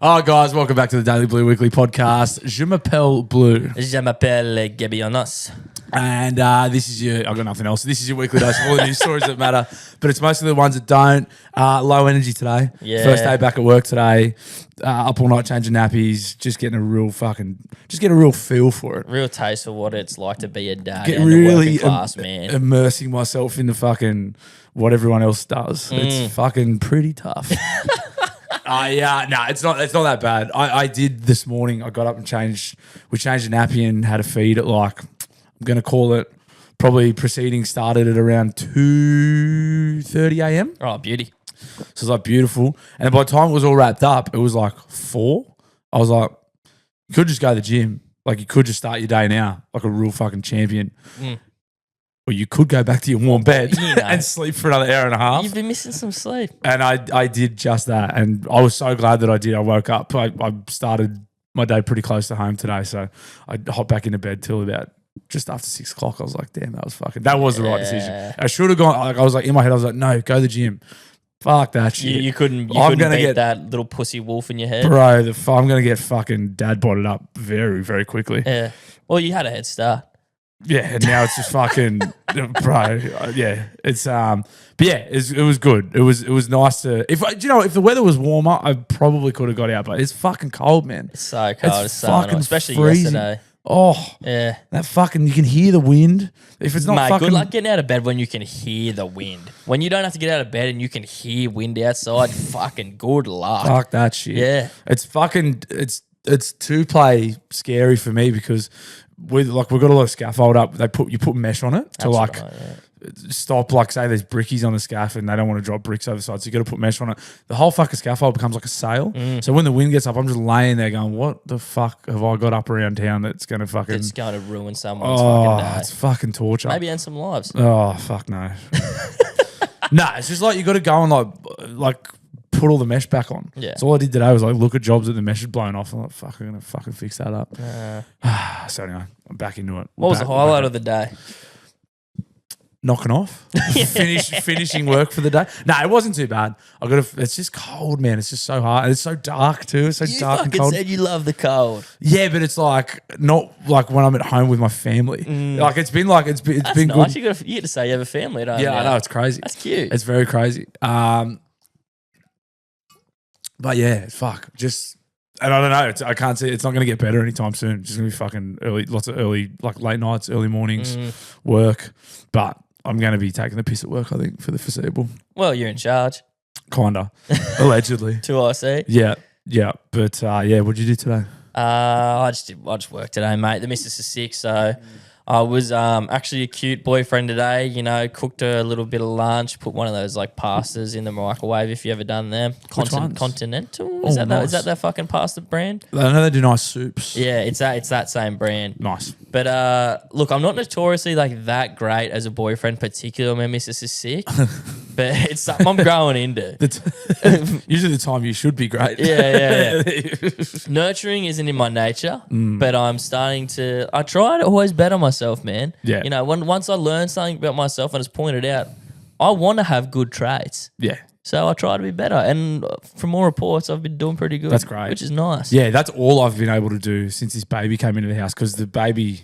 Oh, guys, welcome back to the Daily Blue Weekly podcast. Je m'appelle Blue. Je m'appelle Gebionos. And this is your, I've got nothing else. This is your weekly dose of all the news stories that matter, but it's mostly the ones that don't. Low energy today. Yeah. First day back at work today. Up all night changing nappies. Just getting a real feel for it. Real taste for what it's like to be a dad Get and really a working class man. immersing myself into fucking what everyone else does. It's fucking pretty tough. It's not that bad. I did this morning. I got up and we changed a nappy and had a feed at like, I'm going to call it, probably proceedings started at around 2:30 a.m. Oh, beauty. So it was like beautiful. And by the time it was all wrapped up, it was like 4. I was like, you could just go to the gym. Like you could just start your day now like a real fucking champion. Or you could go back to your warm bed and sleep for another hour and a half. You've been missing some sleep. And I did just that. And I was so glad that I did. I woke up. I started my day pretty close to home today. So I hopped back into bed till about just after 6 o'clock. I was like, damn, that was the right decision. I should have gone, like I was like in my head, I was like, no, go to the gym. Fuck that shit. You couldn't beat that little pussy wolf in your head. Bro, I'm going to get fucking dad botted up very, very quickly. Yeah. Well, you had a head start. Yeah, and now it's just fucking, bro. Yeah, it's but yeah, it was good. It was nice to. If the weather was warmer, I probably could have got out. But it's fucking cold, man. It's so cold. It's so fucking annoying, especially freezing. yesterday. Oh Yeah. that fucking, you can hear the wind. If it's not Mate, fucking, good luck getting out of bed when you can hear the wind. When you don't have to get out of bed and you can hear wind outside, fucking good luck. fuck that shit. Yeah. It's fucking it's 2-play scary for me because we've got a lot of scaffold up. You put mesh on it to That's right, yeah. stop, like say there's brickies on the scaff and they don't want to drop bricks over the side, so you got to put mesh on it. The whole fucking scaffold becomes like a sail. So when the wind gets up, I'm just laying there going, what the fuck have I got up around town that's going to fucking... It's going to ruin someone's fucking day. It's fucking torture. Maybe end some lives. Oh, fuck no. No, it's just like you got to go and like put all the mesh back on. Yeah. So all I did today was like look at jobs that the mesh had blown off. I'm like, fuck, I'm going to fucking fix that up. So anyway, I'm back into it. What was the highlight of the day? Knocking off, finishing work for the day. No, it wasn't too bad. It's just cold, man. It's just so hard. And it's so dark too. It's so dark and cold. You said you love the cold. Yeah, but it's like not like when I'm at home with my family. Like it's been nice. Good. Good. You get to say you have a family at home. Yeah, now. I know, it's crazy. That's cute. It's very crazy. But yeah, fuck. And I don't know. I can't see. It's not going to get better anytime soon. It's just going to be fucking early. Lots of early, like late nights, early mornings, work. But I'm going to be taking the piss at work, I think, for the foreseeable. Well, you're in charge. Kinda, allegedly. To IC. Yeah. But yeah, what'd you do today? I just worked today, mate. The missus is sick, so I was actually a cute boyfriend today. You know, cooked her a little bit of lunch, put one of those like pastas in the microwave. If you ever done them, Continental. Is that their fucking pasta brand? I know they do nice soups. Yeah, it's that same brand. Nice. But look, I'm not notoriously like that great as a boyfriend, particularly when missus is sick. But it's something I'm growing into. Usually the time you should be great. Yeah. Nurturing isn't in my nature, but I'm starting to. I try to always better myself, man. Yeah. You know, once I learn something about myself and it's pointed out, I want to have good traits. Yeah. So I try to be better. And from all reports, I've been doing pretty good. That's great. Which is nice. Yeah, that's all I've been able to do since this baby came into the house, because the baby,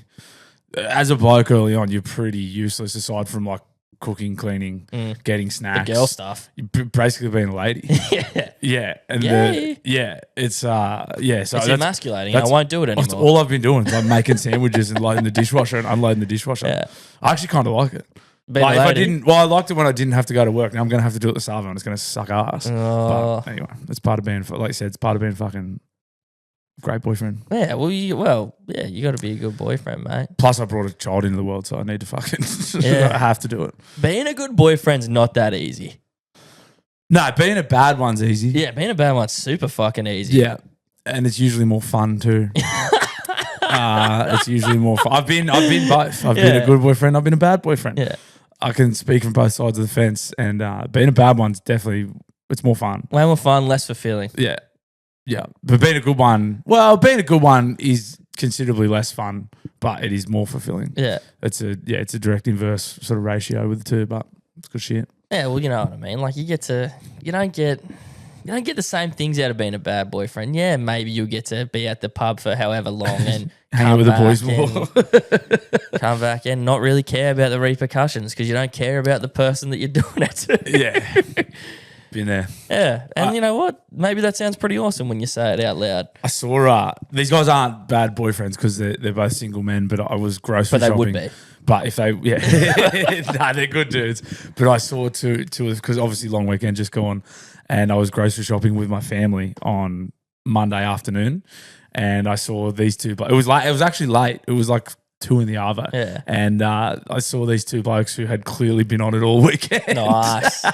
as a bloke early on, you're pretty useless aside from like cooking, cleaning, getting snacks. The girl stuff. You're basically being a lady. Yeah. And it's So it's emasculating. I won't do it anymore. That's all I've been doing is like making sandwiches and loading the dishwasher and unloading the dishwasher. Yeah. I actually kind of like it. Like I liked it when I didn't have to go to work. Now I'm going to have to do it the Savo and it's going to suck ass. But anyway, it's part of being, like you said, it's part of being fucking great boyfriend. Yeah, you got to be a good boyfriend, mate. Plus, I brought a child into the world, so I need to fucking, I have to do it. Being a good boyfriend's not that easy. No, being a bad one's easy. Yeah, being a bad one's super fucking easy. Yeah, and it's usually more fun too. It's usually more fun. I've been both. I've been a good boyfriend. I've been a bad boyfriend. Yeah. I can speak from both sides of the fence, and being a bad one's definitely, it's more fun. Way more fun, less fulfilling. Yeah. But being a good one is considerably less fun, but it is more fulfilling. Yeah. It's a direct inverse sort of ratio with the two, but it's good shit. Yeah, well, you know what I mean. Like you don't get You don't get the same things out of being a bad boyfriend. Yeah, maybe you'll get to be at the pub for however long and Hang out with the boys more. come back and not really care about the repercussions because you don't care about the person that you're doing it to. Yeah. Been there. Yeah. And you know what? Maybe that sounds pretty awesome when you say it out loud. I saw these guys aren't bad boyfriends because they're both single men, but I was grocery But they shopping. would be. But if they, nah, they're good dudes. But I saw two because obviously long weekend just gone, and I was grocery shopping with my family on Monday afternoon, and I saw these two. But it was actually late. It was like 2 in the hour. Yeah. And I saw these two blokes who had clearly been on it all weekend. Nice.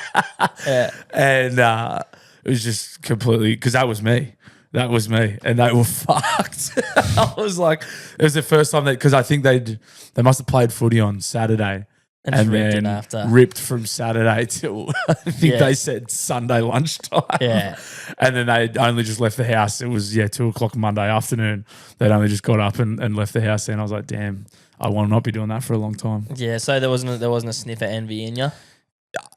Yeah. And it was just completely because that was me. That was me, and they were fucked. I was like, it was the first time because I think they must have played footy on Saturday And just ripped it after. ripped from Saturday till I think they said Sunday lunchtime. Yeah. And then they only just left the house. It was 2:00 Monday afternoon. They'd only just got up and left the house. And I was like, damn, I will not be doing that for a long time. Yeah. So there wasn't a sniff of envy in you.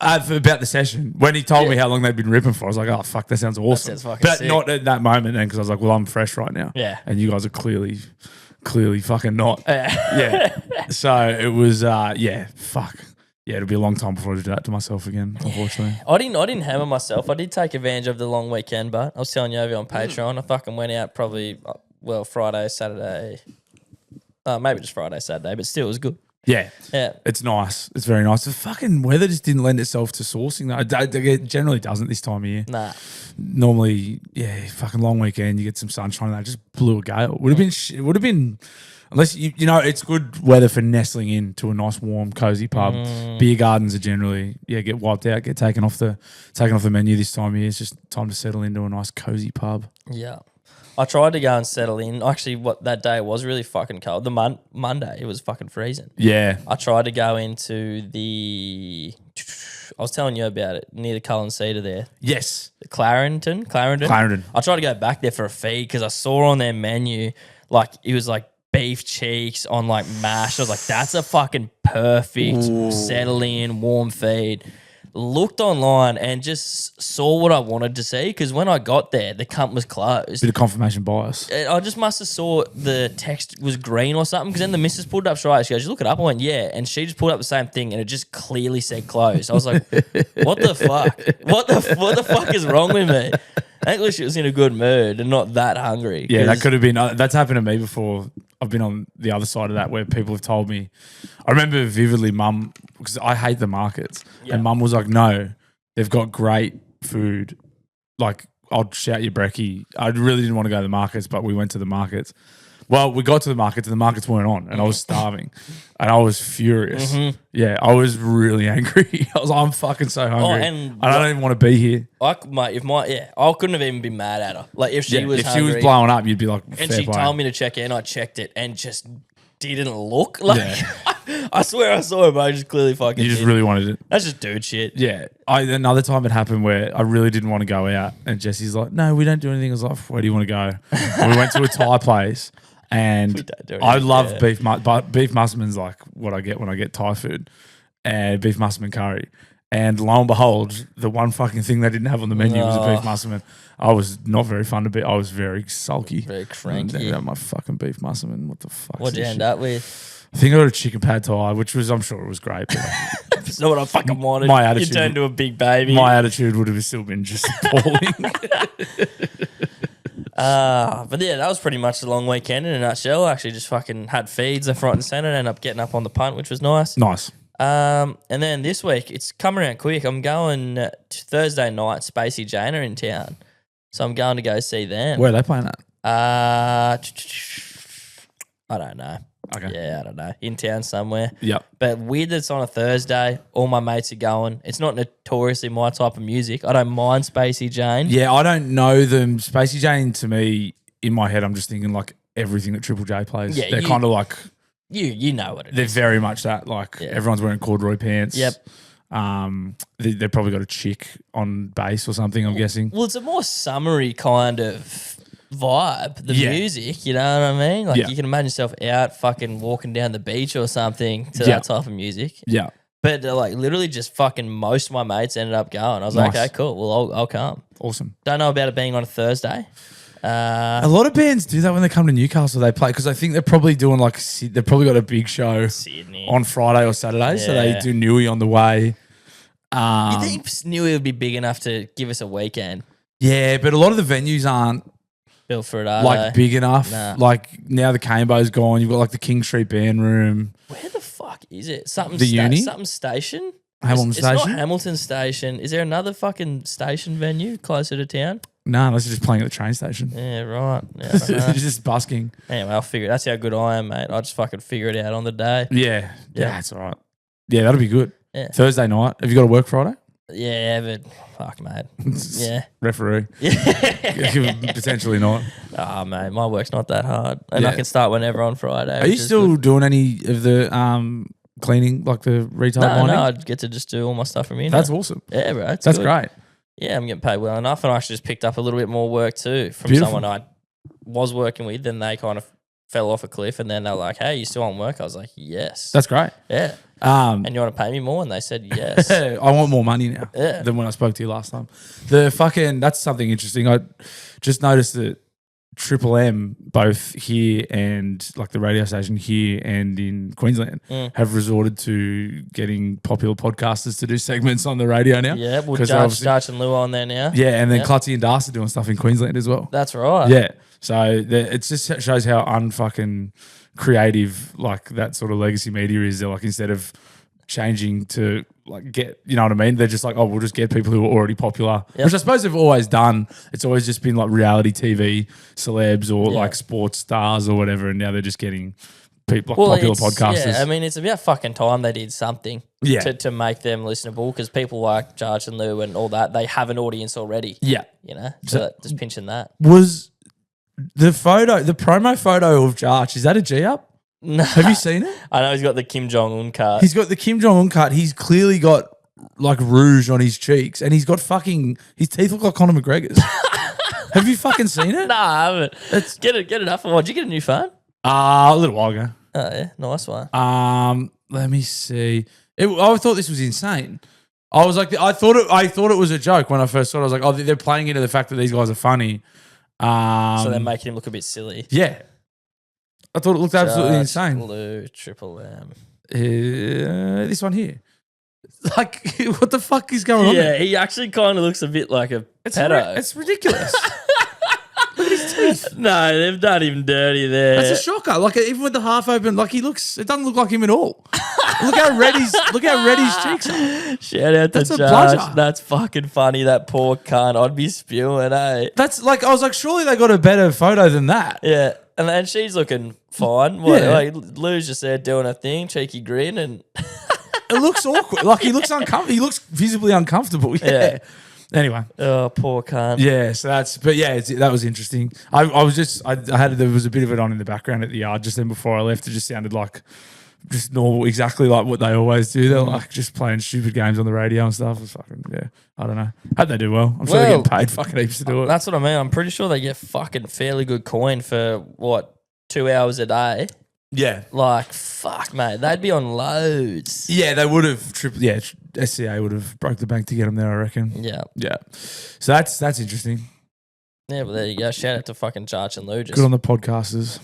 About the session. When he told me how long they'd been ripping for, I was like, oh, fuck, that sounds awesome. sounds fucking but sick. not at that moment then because I was like, well, I'm fresh right now. Yeah. And you guys are clearly fucking not. Yeah. Yeah. So it was, fuck. Yeah, it'll be a long time before I do that to myself again, unfortunately. I didn't hammer myself. I did take advantage of the long weekend, but I was telling you over on Patreon, I fucking went out probably, Friday, Saturday. Maybe just Friday, Saturday, but still it was good. Yeah. Yeah. It's nice. It's very nice. The fucking weather just didn't lend itself to sourcing. It generally doesn't this time of year. Nah. Normally, fucking long weekend, you get some sunshine and that just blew a gale. It would have been, unless, it's good weather for nestling into a nice, warm, cozy pub. Beer gardens are generally, get wiped out, get taken off the menu this time of year. It's just time to settle into a nice, cozy pub. Yeah. I tried to go and settle in. Actually, that day was really fucking cold. The Monday, it was fucking freezing. Yeah. I tried to go into I was telling you about it, near the Cullen Cedar there. Yes. Clarendon. I tried to go back there for a feed because I saw on their menu, like, it was like beef cheeks on like mash. I was like, that's a fucking perfect settle in, warm feed. Looked online and just saw what I wanted to see because when I got there, the cunt was closed. Bit of confirmation bias. I just must have saw the text was green or something because then the missus pulled it up straight. She goes, "You look it up." I went, "Yeah," and she just pulled up the same thing and it just clearly said closed. I was like, "What the fuck? What the fuck is wrong with me?" Thankfully, she was in a good mood and not that hungry. Yeah, that could have been. That's happened to me before. I've been on the other side of that where people have told me. I remember vividly, Mum, because I hate the markets, and Mum was like, "No, they've got great food. Like, I'll shout you brekkie." I really didn't want to go to the markets, but we went to the markets. Well, we got to the markets and the markets weren't on, and I was starving, and I was furious. Yeah, I was really angry. I was like, I'm fucking so hungry, and I don't even want to be here. I couldn't have even been mad at her. Like if she was if hungry, she was blowing up, you'd be like, and she told me to check in. I checked it and just didn't look like. I swear I saw it, but I just clearly fucking. You just really wanted it. That's just dude shit. Yeah. Another time it happened where I really didn't want to go out, and Jesse's like, "No, we don't do anything." I was like, "Where do you want to go?" And we went to a Thai place. And I love beef, but beef musselman's like what I get when I get Thai food, and beef musselman curry. And lo and behold, the one fucking thing they didn't have on the menu was a beef musselman. I was not very fun to be. I was very sulky, very cranky. About my fucking beef musselman. What the fuck? What'd you end up with? I think I got a chicken pad Thai, which was, I'm sure it was great. But it's not what I fucking wanted. My attitude, you turned to a big baby. My attitude would have still been just appalling. But yeah, that was pretty much the long weekend in a nutshell. I actually just fucking had feeds left, right and centre and ended up getting up on the punt, which was nice. Nice. And then this week, it's coming around quick. I'm going to Thursday night, Spacey Jane are in town. So I'm going to go see them. Where are they playing at? I don't know. Okay. Yeah, I don't know. In town somewhere. Yep. But weird that it's on a Thursday. All my mates are going. It's not notoriously my type of music. I don't mind Spacey Jane. Yeah, I don't know them. Spacey Jane, to me, in my head, I'm just thinking like everything that Triple J plays. Yeah, they're kind of like... You know what it they're is. They're very much that. Like everyone's wearing corduroy pants. Yep. They've probably got a chick on bass or something, I'm guessing. Well, it's a more summery kind of vibe, the music, you know what I mean? Like you can imagine yourself out fucking walking down the beach or something to that type of music. Yeah. But like literally just fucking most of my mates ended up going. I was like, Nice. okay, cool. Well, I'll come. Awesome. Don't know about it being on a Thursday. A lot of bands do that when they come to Newcastle. They play because I think they're probably doing they've probably got a big show Sydney. on Friday or Saturday, so they Yeah. do Newey on the way. You think Newey would be big enough to give us a weekend? Yeah, but a lot of the venues aren't Built for it, are like they? big enough. Nah. Like now the Caneebo's gone. You've got like the King Street Band Room. Where the fuck is it? Something The uni? something station? Hamilton It's not Station? Hamilton Station. Is there another fucking station venue closer to town? No, unless you're just playing at the train station. Yeah, right. Yeah, I don't know. You're just busking. Anyway, I'll figure it. That's how good I am, mate. I just fucking figure it out on the day. Yeah, Yeah. that's all right. Yeah, that'll be good. Yeah. Thursday night. Have you got to work Friday? Yeah, but fuck, mate. Yeah. Referee. Yeah. Potentially not. Oh, mate, my work's not that hard. And Yeah. I can start whenever on Friday. Are you which is still good. doing any of the cleaning, like the retail No, binding? no, I'd get to just do all my stuff from here. That's awesome. Yeah, bro. It's That's good. great. Yeah, I'm getting paid well enough, and I actually just picked up a little bit more work too from Beautiful. someone I was working with. Then they kind of fell off a cliff, and then they're like, "Hey, you still on work?" I was like, "Yes." That's great. yeah. Um, And you want to pay me more? And they said yes. I want more money now Yeah. than when I spoke to you last time. That's something interesting. I just noticed that Triple M, both here and like the radio station here and in Queensland, have resorted to getting popular podcasters to do segments on the radio now. Yeah, well, 'Cause they're obviously- Judge and Lou on there now. Yeah, and then Yeah. Clutzy and Das are doing stuff in Queensland as well. That's right. Yeah. So it just shows how unfucking creative like that sort of legacy media is. They're like, instead of changing to like get, you know what I mean? They're just like, oh, we'll just get people who are already popular, Yep. which I suppose they've always done. It's always just been like reality TV celebs or Yeah. like sports stars or whatever. And now they're just getting people like popular podcasters. Yeah, I mean, it's about fucking time they did something Yeah. to make them listenable, because people like Judge and Lou and all that, they have an audience already. Yeah. You know? So just pinching that. Was the promo photo of Jarch, is that a G up? No. Have you seen it? I know he's got the Kim Jong-un card. He's got the Kim Jong-un cut. He's clearly got like rouge on his cheeks, and he's got his teeth look like Conor McGregor's. Have you fucking seen it? Nah, I haven't. Get it up. Did you get a new phone? A little while ago. Oh, yeah. Nice one. Let me see. I thought this was insane. I was like, I thought it was a joke when I first saw it. I was like, oh, they're playing into the fact that these guys are funny. So they're making him look a bit silly. Yeah. I thought it looked absolutely Judge, insane. Lou, Triple M. This one here. Like, what the fuck is going on Yeah, there? he actually kind of looks a bit like a pedo. It's ridiculous. Look at his teeth. No, they've done him dirty there. That's a shocker. Like, even with the half open, like it doesn't look like him at all. look how red his cheeks are. Shout out to That's a Judge. pleasure. That's fucking funny. That poor cunt. I'd be spewing, eh? That's like, I was like, surely they got a better photo than that. Yeah. And then she's looking fine. What, Yeah. like, Lou's just there doing her thing, cheeky grin, and It looks awkward. Like, he looks uncomfortable. He looks visibly uncomfortable. Yeah. Yeah. Anyway. oh, poor cunt. Yeah, so that was interesting. I there was a bit of it on in the background at the yard just then before I left. It just sounded like just normal, exactly like what they always do. They're like just playing stupid games on the radio and stuff. It's fucking, yeah, I don't know. Hope they do well. I'm sure they're Well, getting paid fucking heaps to do it. That's what I mean. I'm pretty sure they get fucking fairly good coin for what, 2 hours a day. Yeah. Like, fuck, mate. They'd be on loads. Yeah, they would have SCA would have broke the bank to get them there, I reckon. Yeah. Yeah. So that's interesting. Yeah, but there you go. Shout out to fucking Judge and Lou. Just, Good on the podcasters.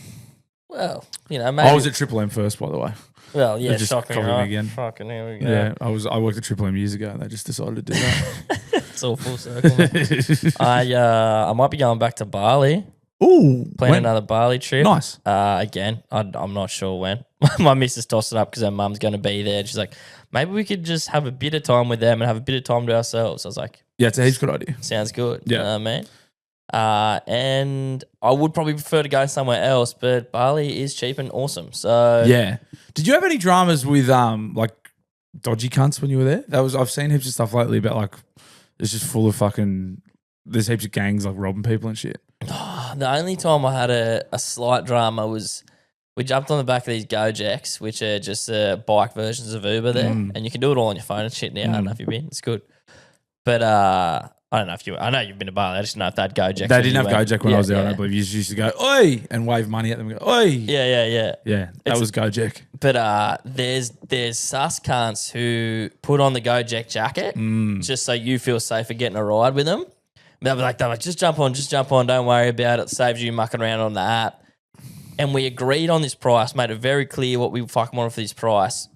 well, you know, maybe. I was at Triple M first, by the way. well, yeah, They're just shocking, covering right? again. Fucking, here we go. Yeah, I worked at Triple M years ago and they just decided to do that. It's all full circle. mate. I might be going back to Bali, Ooh. planning another Bali trip. Nice. Again, I'm not sure when. My missus tossed it up because her mum's going to be there. She's like, maybe we could just have a bit of time with them and have a bit of time to ourselves. I was like, Yeah, it's a heaps good idea. sounds good. Yeah. You know what I mean? And I would probably prefer to go somewhere else, but Bali is cheap and awesome. So Yeah. Did you have any dramas with like dodgy cunts when you were there? I've seen heaps of stuff lately about like it's just full of fucking there's heaps of gangs like robbing people and shit. the only time I had a slight drama was we jumped on the back of these Gojeks, which are just bike versions of Uber there. And you can do it all on your phone and shit now. I don't know if you've been. It's good. But I don't know if I know you've been to Bali. I just don't know if that Gojek. They didn't have Gojek when I was there. I believe you used to go, oi, and wave money at them and go, oi. Yeah. Yeah, that was Gojek. But there's sus cunts who put on the Gojek jacket just so you feel safer getting a ride with them. They're like, just jump on, don't worry about it. Saves you mucking around on the app. And we agreed on this price, made it very clear what we fucking wanted for this price.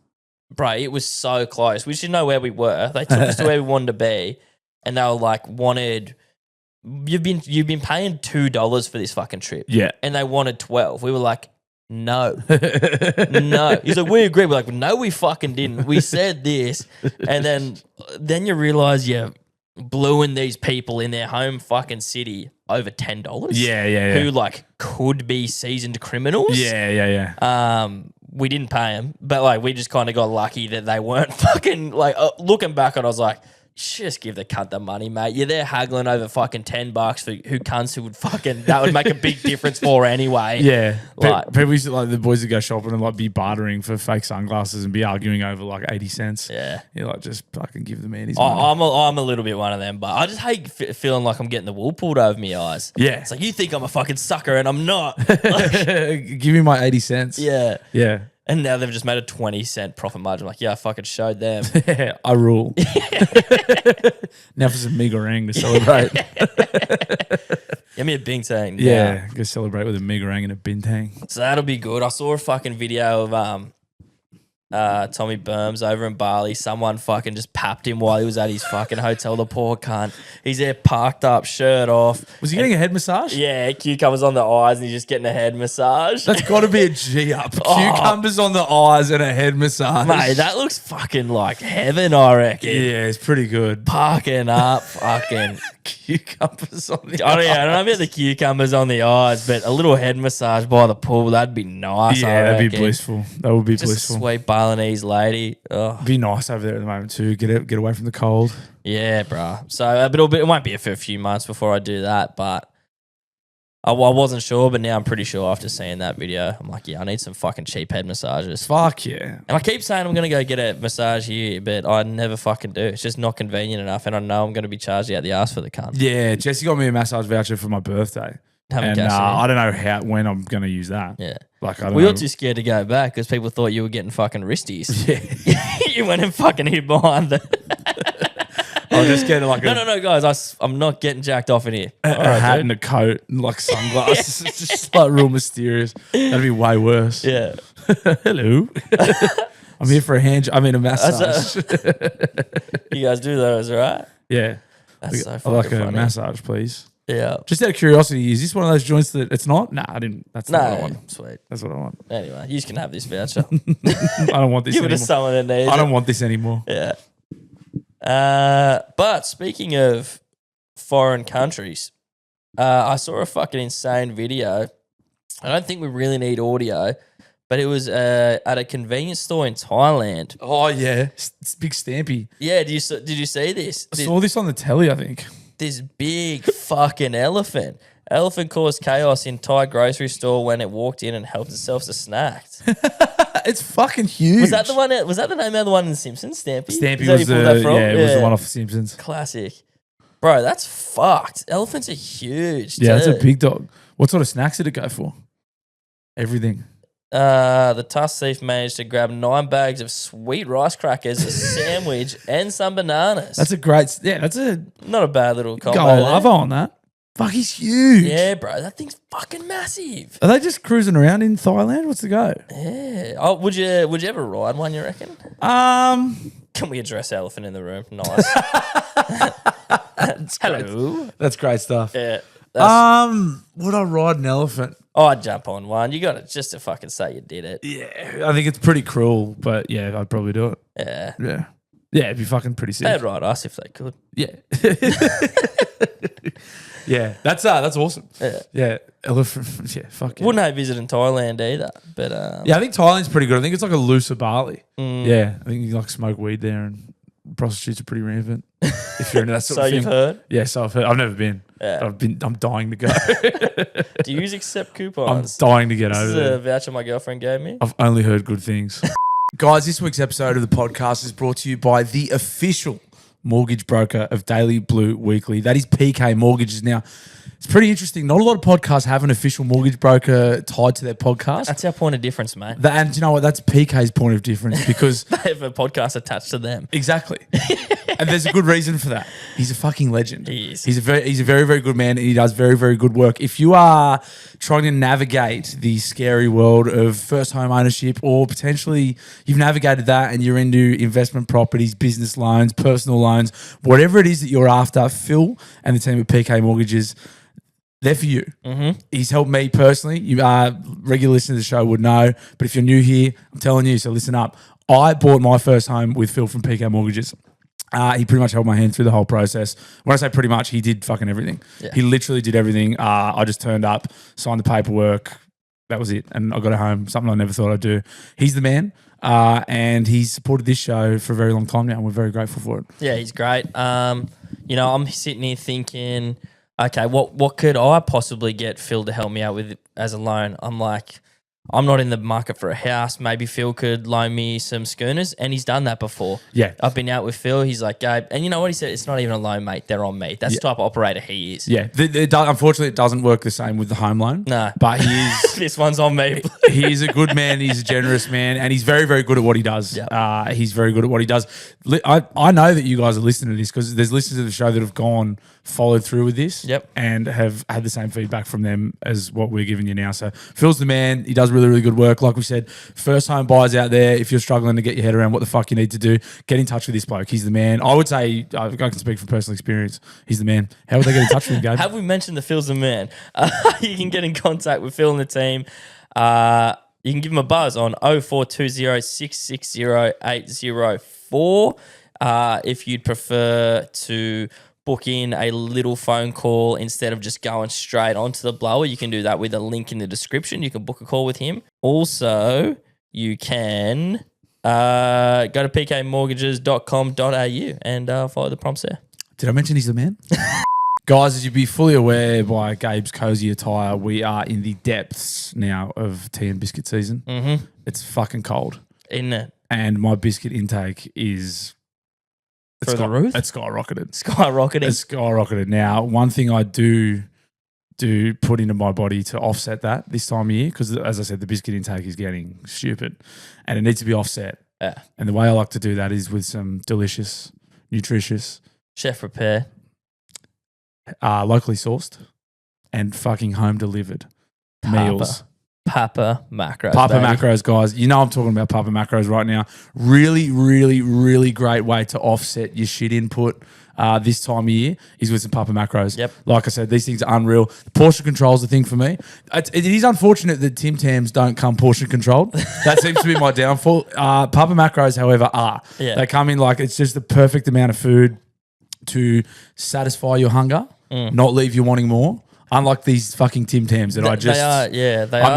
Bro, it was so close. We should know where we were. They took us to where we wanted to be. And they were like, you've been paying $2 for this fucking trip. Yeah. And they wanted 12. We were like, no. No. He's like, we agreed. We're like, no, we fucking didn't. We said this. And then you realize you're bluing these people in their home fucking city over $10. Yeah. Who like could be seasoned criminals. Yeah. We didn't pay them, but like we just kind of got lucky that they weren't fucking like looking back on it, I was like, just give the cunt the money, mate. You're there haggling over fucking $10 for who cunts who would fucking that would make a big difference for anyway. Yeah. Like, people used to, like the boys that go shopping and like be bartering for fake sunglasses and be arguing over like 80 cents. Yeah. You're like, just fucking give the man his money. I'm a little bit one of them, but I just hate feeling like I'm getting the wool pulled over my eyes. Yeah. It's like, you think I'm a fucking sucker and I'm not. Give me my 80 cents. Yeah. Yeah. And now they've just made a 20-cent profit margin. I'm like, yeah, I fucking showed them. I rule. Now for some megarang to celebrate. Give me a bintang. Yeah, go celebrate with a megarang and a bintang. So that'll be good. I saw a fucking video of Tommy Burms over in Bali. Someone fucking just papped him while he was at his fucking hotel. The poor cunt. He's there parked up, shirt off. Was he getting a head massage? Yeah, cucumbers on the eyes and he's just getting a head massage. That's got to be a G up. Cucumbers on the eyes and a head massage. Mate, that looks fucking like heaven, I reckon. Yeah, it's pretty good. Parking up, fucking cucumbers on the eyes. I don't know about the cucumbers on the eyes, but a little head massage by the pool, that'd be nice. Yeah, that'd be blissful. That would be just blissful. A sweet Balinese lady. Oh. Be nice over there at the moment too. Get away from the cold. Yeah, bruh. So it won't be for a few months before I do that, but I wasn't sure, but now I'm pretty sure after seeing that video. I'm like, yeah, I need some fucking cheap head massages. Fuck yeah. And I keep saying I'm going to go get a massage here, but I never fucking do. It's just not convenient enough, and I know I'm going to be charged out the ass for the cunt. Yeah, Jesse got me a massage voucher for my birthday. And I don't know when I'm going to use that. Yeah. Like, I don't We know. were too scared to go back because people thought you were getting fucking wristies. Yeah. You went and fucking hid behind the... I'll just get like No, guys. I'm not getting jacked off in here. a hat and a coat and like sunglasses. It's just like real mysterious. That'd be way worse. Yeah. Hello. I'm here for a massage. You guys do those, right? Yeah. That's so I fucking like a funny. massage, please. Yeah. Just out of curiosity, is this one of those joints that it's not? Nah, I didn't. That's not what I No, want. sweet. That's what I want. Anyway, you can have this voucher. I don't want this Give it to anymore. someone that needs I it. don't want this anymore. Yeah. But speaking of foreign countries, I saw a fucking insane video. I don't think we really need audio, but it was at a convenience store in Thailand. Oh yeah, it's big Stampy. Yeah, did you see this? I saw this on the telly, I think. This big fucking elephant. Elephant caused chaos in Thai grocery store when it walked in and helped itself to snacks. It's fucking huge. Was that the one? Was that the name of the one in The Simpsons? Stampy. Stampy Is that was you pulled that from? it was the one off The Simpsons. Classic, bro. That's fucked. Elephants are huge. Yeah, it's too. a big dog. What sort of snacks did it go for? Everything. The tusk thief managed to grab 9 bags of sweet rice crackers, a sandwich, and some bananas. That's a not a bad little combo. goal there. lover on that. Fuck, he's huge. Yeah, bro. That thing's fucking massive. Are they just cruising around in Thailand? What's the go? Yeah. Oh, would you ever ride one? You reckon? Can we address elephant in the room? Nice. Hello. That's great stuff. Yeah. Would I ride an elephant? I'd jump on one. You got to just to fucking say you did it. Yeah, I think it's pretty cruel, but yeah, I'd probably do it. Yeah. Yeah. Yeah, it'd be fucking pretty sick. They'd ride us if they could. Yeah. Yeah, that's awesome. Yeah, elephant. Yeah, fuck yeah. Wouldn't hate visiting Thailand either, but Yeah, I think Thailand's pretty good. I think it's like a looser Bali. Yeah, I think you like smoke weed there, and prostitutes are pretty rampant. If you're into that sort so of thing. you've heard? Yeah, so I've heard. I've never been. Yeah. But I'm dying to go. Do you accept I'm coupons? dying to get This over is there. a voucher my girlfriend gave me. I've only heard good things. Guys, this week's episode of the podcast is brought to you by the official mortgage broker of Daily Blue Weekly. That is PK Mortgages. Now, it's pretty interesting. Not a lot of podcasts have an official mortgage broker tied to their podcast. That's our point of difference, mate. And you know what? That's PK's point of difference because They have a podcast attached to them. exactly. And there's a good reason for that. He's a fucking legend. He is. He's a very, very good man, and he does very, very good work. If you are trying to navigate the scary world of first home ownership, or potentially you've navigated that and you're into investment properties, business loans, personal loans, whatever it is that you're after, Phil and the team at PK Mortgages, they're for you. Mm-hmm. He's helped me personally. You are regular listeners to the show would know, but if you're new here, I'm telling you, so listen up. I bought my first home with Phil from PK Mortgages. He pretty much held my hand through the whole process. When I say pretty much, he did fucking everything. Yeah. He literally did everything. I just turned up, signed the paperwork. That was it. And I got a home, something I never thought I'd do. He's the man. And he's supported this show for a very long time now, and we're very grateful for it. Yeah, he's great. I'm sitting here thinking, okay, what could I possibly get Phil to help me out with as a loan? I'm like, I'm not in the market for a house. Maybe Phil could loan me some schooners, and he's done that before. Yeah. I've been out with Phil. He's like, Gabe, and you know what he said? It's not even a loan, mate. They're on me. That's the type of operator he is. Yeah. Unfortunately, it doesn't work the same with the home loan. No. But he is... This one's on me. He's a good man. He's a generous man, and he's very, very good at what he does. Yep. He's very good at what he does. I know that you guys are listening to this because there's listeners of the show that have followed through with this, and have had the same feedback from them as what we're giving you now. So Phil's the man. He does really, really good work. Like we said, first home buyers out there, if you're struggling to get your head around what the fuck you need to do, get in touch with this bloke. He's the man. I would say, I can speak from personal experience, he's the man. How would they get in touch with him, Gabe? Have we mentioned that Phil's the man? You can get in contact with Phil and the team. You can give him a buzz on 0420 660 804. If you'd prefer to book in a little phone call instead of just going straight onto the blower, you can do that with a link in the description. You can book a call with him. Also, you can go to pkmortgages.com.au and follow the prompts there. Did I mention he's the man? Guys, as you'd be fully aware by Gabe's cozy attire, we are in the depths now of tea and biscuit season. Mm-hmm. It's fucking cold. Isn't it? And my biscuit intake is... Through the roof? It's skyrocketed. Skyrocketing. It's skyrocketed. Now, one thing I do put into my body to offset that this time of year, because as I said, the biscuit intake is getting stupid and it needs to be offset. Yeah. And the way I like to do that is with some delicious, nutritious... Chef prepare. Locally sourced and fucking home delivered meals. Papa Macros. Papa baby. Macros, guys. You know I'm talking about Papa Macros right now. Really, really, really great way to offset your shit input this time of year is with some Papa Macros. Yep. Like I said, these things are unreal. The portion control is the thing for me. It is unfortunate that Tim Tams don't come portion controlled. That seems to be my downfall. Papa Macros, however, are. Yeah. They come in like it's just the perfect amount of food to satisfy your hunger, not leave you wanting more. Unlike these fucking Tim Tams that I'm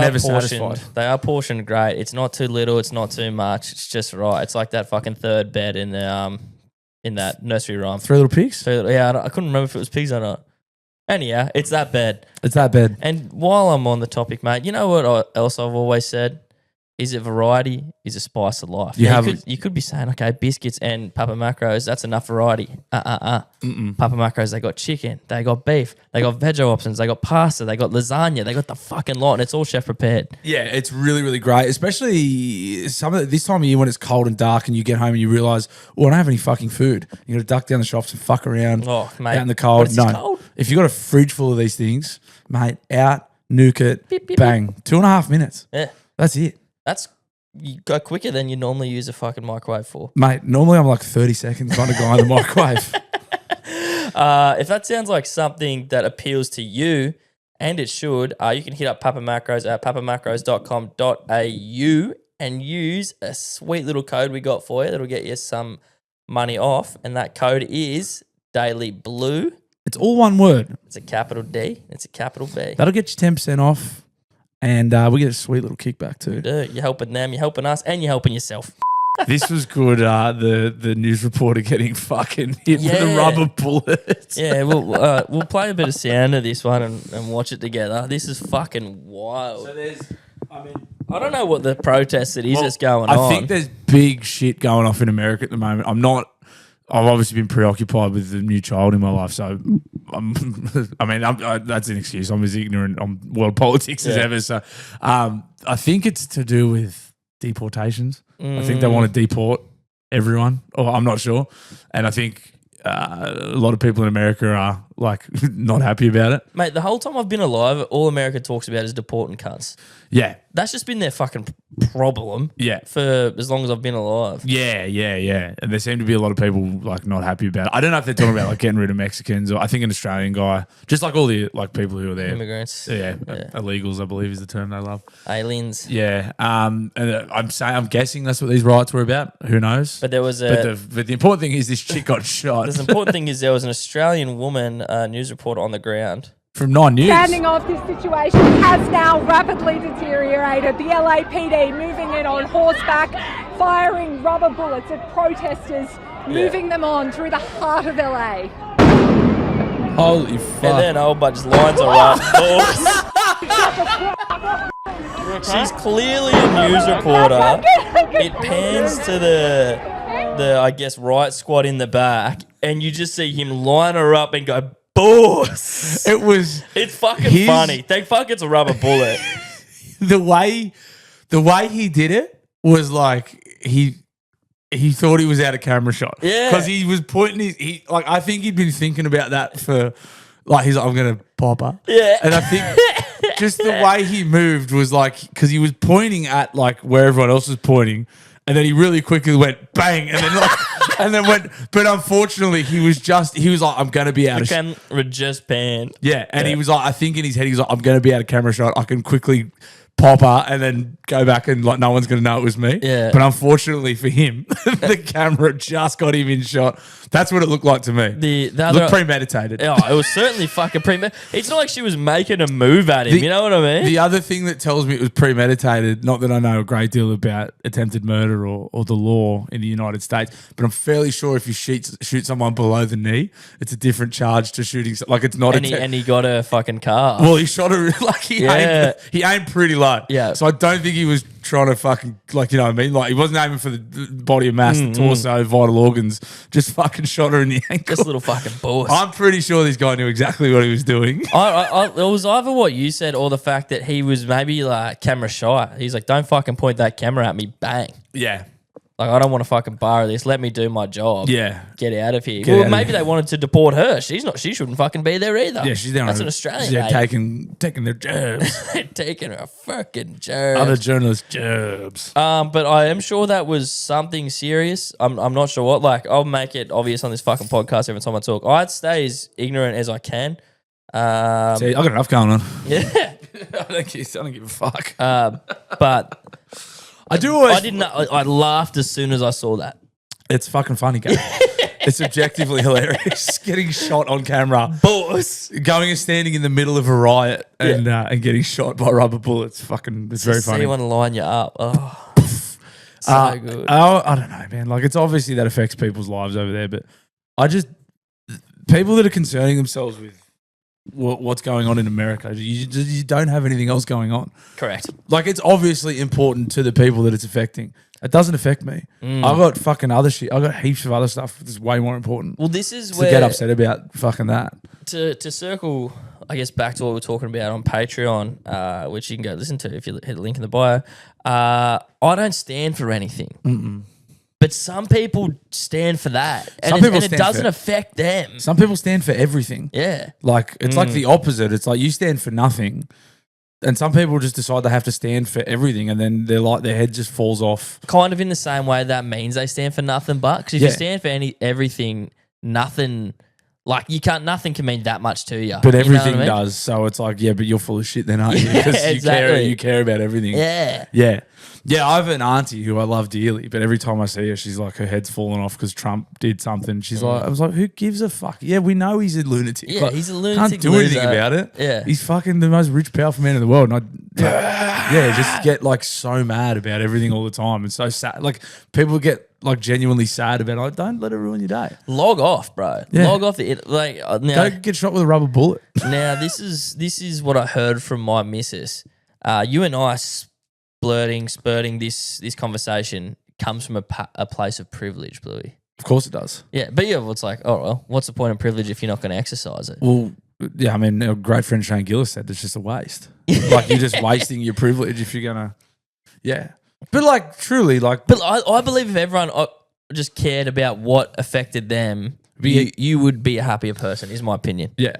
never satisfied. They are portioned great. It's not too little. It's not too much. It's just right. It's like that fucking third bed in the in that nursery rhyme. Three Little Pigs? I couldn't remember if it was pigs or not. Anyhow, it's that bed. It's that bed. And while I'm on the topic, mate, you know what else I've always said? Is it variety? Is a spice of life? You could be saying, okay, biscuits and Papa Macros, that's enough variety. Papa Macros, they got chicken, they got beef, they got veggie options, they got pasta, they got lasagna, they got the fucking lot, and it's all chef prepared. Yeah, it's really, really great, especially this time of year when it's cold and dark and you get home and you realise, I don't have any fucking food. You got to duck down the shops and fuck around out in the cold. Cold? If you got a fridge full of these things, mate, out, nuke it, beep, beep, bang, beep. 2.5 minutes. Yeah. That's it. You go quicker than you normally use a fucking microwave for. Mate, normally I'm like 30 seconds trying to go in the microwave. If that sounds like something that appeals to you, and it should, you can hit up Papa Macros at papamacros.com.au and use a sweet little code we got for you that'll get you some money off. And that code is Daily Blue. It's all one word. It's a capital D. It's a capital B. That'll get you 10% off. And we get a sweet little kickback too. Dude, you're helping them, you're helping us, and you're helping yourself. This was good. The news reporter getting fucking hit with a rubber bullet. Yeah, we'll play a bit of sound of this one and watch it together. This is fucking wild. So I don't know what the protest it is that's going on. I think there's big shit going off in America at the moment. I'm not I've obviously been preoccupied with the new child in my life, so that's an excuse. I'm as ignorant on world politics as ever. So I think it's to do with deportations. I think they want to deport everyone, or I'm not sure. And I think a lot of people in America are like not happy about it. Mate, the whole time I've been alive, all America talks about is deporting cunts. Yeah. That's just been their fucking problem. Yeah. For as long as I've been alive. Yeah. And there seem to be a lot of people like not happy about it. I don't know if they're talking about like getting rid of Mexicans, or I think an Australian guy, just like all the like people who are there. Immigrants. Yeah. Illegals, I believe is the term they love. Aliens. Yeah. And I'm guessing that's what these riots were about. Who knows? But there was but the important thing is this chick got shot. The important thing is there was an Australian woman, news reporter on the ground. From 9 News. Standing off, this situation has now rapidly deteriorated. The LAPD moving in on horseback, firing rubber bullets at protesters, moving them on through the heart of LA. Holy fuck. And then a whole bunch of lines are up. She's clearly a news reporter. It pans to the I guess riot squad in the back, and you just see him line her up and go, boss. It's fucking funny. Thank fuck it's a rubber bullet. The way he did it was like he thought he was out of camera shot. Yeah. Because he was pointing I think he'd been thinking about that for like he's like, I'm gonna pop her. Yeah. And I think just the way he moved was like, because he was pointing at like where everyone else was pointing, and then he really quickly went bang, and then like and then went. But unfortunately, he was like, I'm gonna be out of camera just panned. Yeah, and he was like, I think in his head, he was like, I'm gonna be out of camera shot. I can quickly pop her and then go back and like no one's gonna know it was me. Yeah. But unfortunately for him, the camera just got him in shot. That's what it looked like to me. The looked premeditated. Oh, it was certainly fucking premeditated. It's not like she was making a move at him. You know what I mean? The other thing that tells me it was premeditated, not that I know a great deal about attempted murder or the law in the United States, but I'm fairly sure if you shoot someone below the knee, it's a different charge to shooting. Like it's not. And he got a fucking car. Well, he shot her like he aimed pretty low. Yeah. So I don't think he was trying to fucking like, you know what I mean? Like he wasn't aiming for the body of mass, the torso, vital organs. Just fucking shot her in the ankle. Just a little fucking boss. I'm pretty sure this guy knew exactly what he was doing. It was either what you said or the fact that he was maybe like camera shy. He's like, don't fucking point that camera at me, bang. Yeah. Like, I don't want to fucking borrow this. Let me do my job. Yeah. Get out of here. Maybe they wanted to deport her. She shouldn't fucking be there either. Yeah, she's down. That's an Australian. Yeah, taking their jobs. Taking her fucking jobs. Other journalists' jobs. But I am sure that was something serious. I'm not sure what. Like, I'll make it obvious on this fucking podcast every time I talk. I'd stay as ignorant as I can. See, I got enough going on. Yeah. I don't give a fuck. But I do always. I laughed as soon as I saw that. It's fucking funny, guys. It's objectively hilarious. Getting shot on camera, boss, going and standing in the middle of a riot and getting shot by rubber bullets. Fucking, it's very funny. See one line you up. Oh, so good. I don't know, man. Like it's obviously that affects people's lives over there, but people that are concerning themselves with what's going on in America, you don't have anything else going on. Correct. Like it's obviously important to the people that it's affecting. It doesn't affect me. I've got fucking other shit. I've got heaps of other stuff that's way more important. Well, this is to where get upset about fucking that. To circle, I guess, back to what we were talking about on Patreon, which you can go listen to if you hit the link in the bio. I don't stand for anything. But some people stand for that. And it doesn't affect them. Some people stand for everything. Yeah. Like, it's like the opposite. It's like you stand for nothing. And some people just decide they have to stand for everything, and then they're like their head just falls off. Kind of in the same way that means they stand for nothing but. Because if you stand for everything, nothing... Like, nothing can mean that much to you. But everything does. So it's like, yeah, but you're full of shit then, aren't you? Because you care about everything. Yeah. Yeah. Yeah, I have an auntie who I love dearly, but every time I see her, she's like, her head's falling off because Trump did something. She's like, I was like, who gives a fuck? Yeah, we know he's a lunatic. Yeah, like, he's a lunatic. Can't do anything about it. Yeah. He's fucking the most rich, powerful man in the world. And just get like so mad about everything all the time and so sad. Like, people get like genuinely sad about it. Like, don't let it ruin your day. Log off, bro. Yeah. Log off. Don't get shot with a rubber bullet. Now, this is what I heard from my missus. You and I spurting this conversation comes from a place of privilege, Bluey. Of course it does. Yeah, but yeah, well, it's like, oh well, what's the point of privilege if you're not going to exercise it? Well, yeah, I mean, our great friend Shane Gillis said it's just a waste. Like you're just wasting your privilege if you're gonna, yeah. But like truly, like, But I believe if everyone just cared about what affected them, you would be a happier person. Is my opinion. yeah,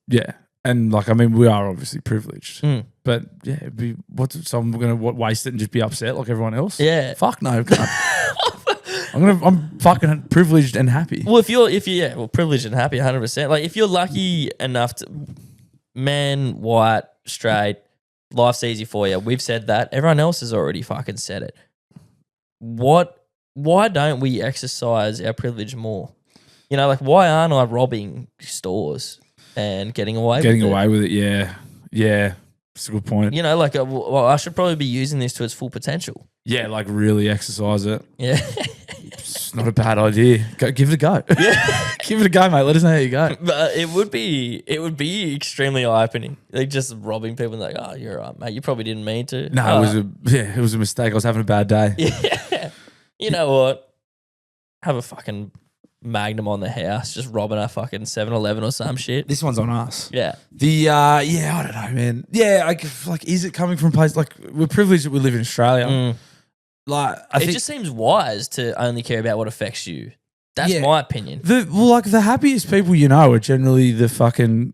yeah. And like, I mean, we are obviously privileged, Mm. but yeah, it'd be so I'm gonna waste it and just be upset like everyone else. Yeah. Fuck no. I'm fucking privileged and happy. Well, if you're privileged and happy, 100%. Like if you're lucky enough to, man, white, straight, life's easy for you. We've said that. Everyone else has already fucking said it. Why don't we exercise our privilege more? You know, like why aren't I robbing stores and getting away with it? Yeah. Yeah. That's a good point. You know, like well, I should probably be using this to its full potential. Yeah, like really exercise it. Yeah. It's not a bad idea. Give it a go. Yeah. Give it a go, mate. Let us know how you go. But it would be extremely eye-opening. Like just robbing people and like, oh, you're right, mate. You probably didn't mean to. No, it was a mistake. I was having a bad day. Yeah. You know what? Have a fucking Magnum on the house, just robbing a fucking 7-Eleven or some shit. This one's on us. Yeah. I don't know, man. Yeah, like is it coming from a place like we're privileged that we live in Australia? Mm. Like It just seems wise to only care about what affects you. That's my opinion. The happiest people you know are generally the fucking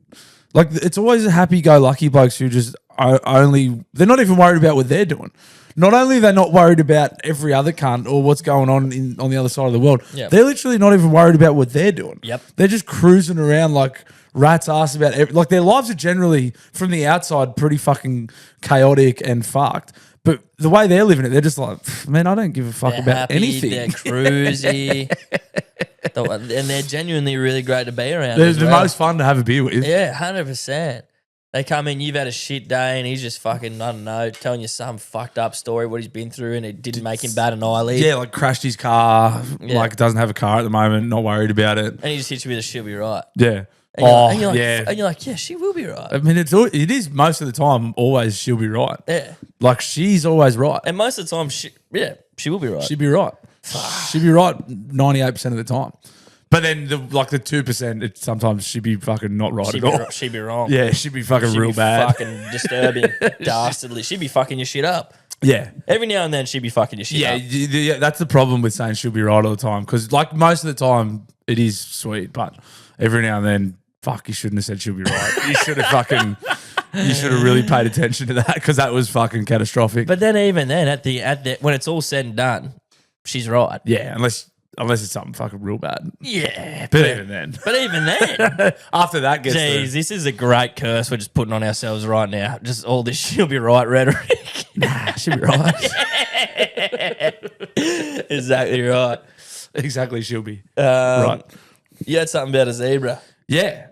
like it's always the happy-go-lucky blokes who just they're not even worried about what they're doing. Not only are they not worried about every other cunt or what's going on on the other side of the world, they're literally not even worried about what they're doing. Yep. They're just cruising around like rat's ass about like their lives are generally from the outside pretty fucking chaotic and fucked. But the way they're living it, they're just like, man, I don't give a fuck They're about happy, anything. They're cruisy. And they're genuinely really great to be around. They're the most fun to have a beer with. Yeah, 100%. They come in, you've had a shit day, and he's just fucking, I don't know, telling you some fucked up story, what he's been through, and it didn't make him bat an eyelid. Yeah, like crashed his car, like doesn't have a car at the moment, not worried about it. And he just hits you with a she'll be right. Yeah. And you're like, yeah, she will be right. I mean, it is most of the time always she'll be right. Yeah. Like she's always right. And most of the time, she will be right. She'd be right. She'd be right 98% of the time. But then the 2%, sometimes she'd be fucking not right at all. She'd be wrong. Yeah, she'd be fucking real bad. Fucking disturbing, dastardly. She'd be fucking your shit up. Yeah. Every now and then she'd be fucking your shit up. Yeah, that's the problem with saying she'll be right all the time. Because like most of the time, it is sweet. But every now and then, fuck, you shouldn't have said she'll be right. You should have really paid attention to that because that was fucking catastrophic. But then even then, at the when it's all said and done, she's right. Yeah, unless it's something fucking real bad. Yeah. But even then. After that gets Jeez, this is a great curse we're just putting on ourselves right now. Just all this she'll be right rhetoric. Nah, she'll be right. Exactly right. Exactly, she'll be right. You had something about a zebra. Yeah.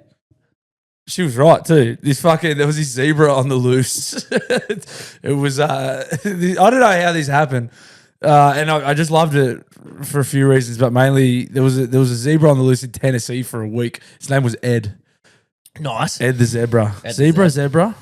She was right too. There was this zebra on the loose. It was I don't know how this happened. And I just loved it for a few reasons, but mainly there was a zebra on the loose in Tennessee for a week. His name was Ed. Nice. Ed the zebra. Zebra.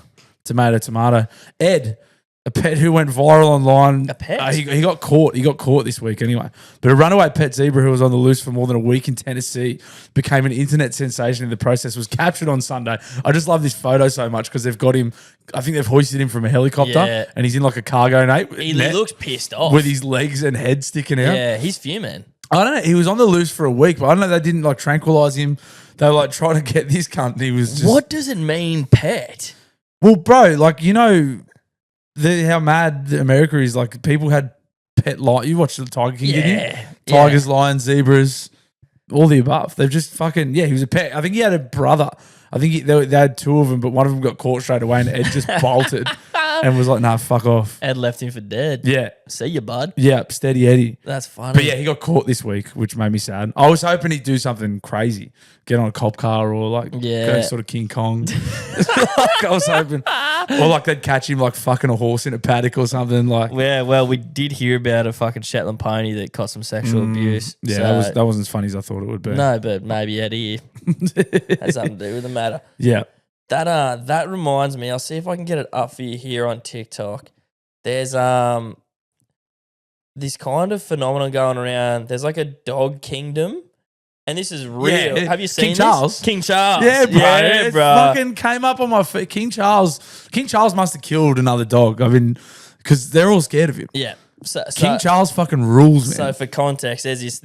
Tomato. Ed, a pet who went viral online. A pet? He got caught. He got caught this week anyway. But a runaway pet zebra who was on the loose for more than a week in Tennessee became an internet sensation in the process, was captured on Sunday. I just love this photo so much because they've got him, I think they've hoisted him from a helicopter and he's in like a cargo net. He looks pissed off. With his legs and head sticking out. Yeah, he's fuming. I don't know. He was on the loose for a week, but I don't know. They didn't like tranquilize him. They were like trying to get this cunt. And he was just. What does it mean, pet? Well, bro, like, you know, how mad America is. Like, people had pet lions. You watched the Tiger King, didn't you? Tigers, lions, zebras, all the above. They've just fucking, he was a pet. I think he had a brother. I think they had two of them, but one of them got caught straight away and Ed just bolted and was like, nah, fuck off. Ed left him for dead. Yeah. See you, bud. Yeah, steady Eddie. That's funny. But yeah, he got caught this week, which made me sad. I was hoping he'd do something crazy. Get on a cop car or like go sort of King Kong. Like, I was hoping. Or like they'd catch him like fucking a horse in a paddock or something. Like, yeah, well, we did hear about a fucking Shetland pony that caught some sexual abuse. Yeah, so, that wasn't as funny as I thought it would be. No, but maybe Eddie has something to do with the matter. Yeah. That reminds me, I'll see if I can get it up for you here on TikTok. There's this kind of phenomenon going around. There's like a dog kingdom. And this is real. Yeah. Have you seen King Charles? King Charles. Yeah, bro. Yeah, It bro. fucking came up on my feet. King Charles must have killed another dog. I mean, because they're all scared of him. Yeah. So, King Charles fucking rules, man. So for context, there's this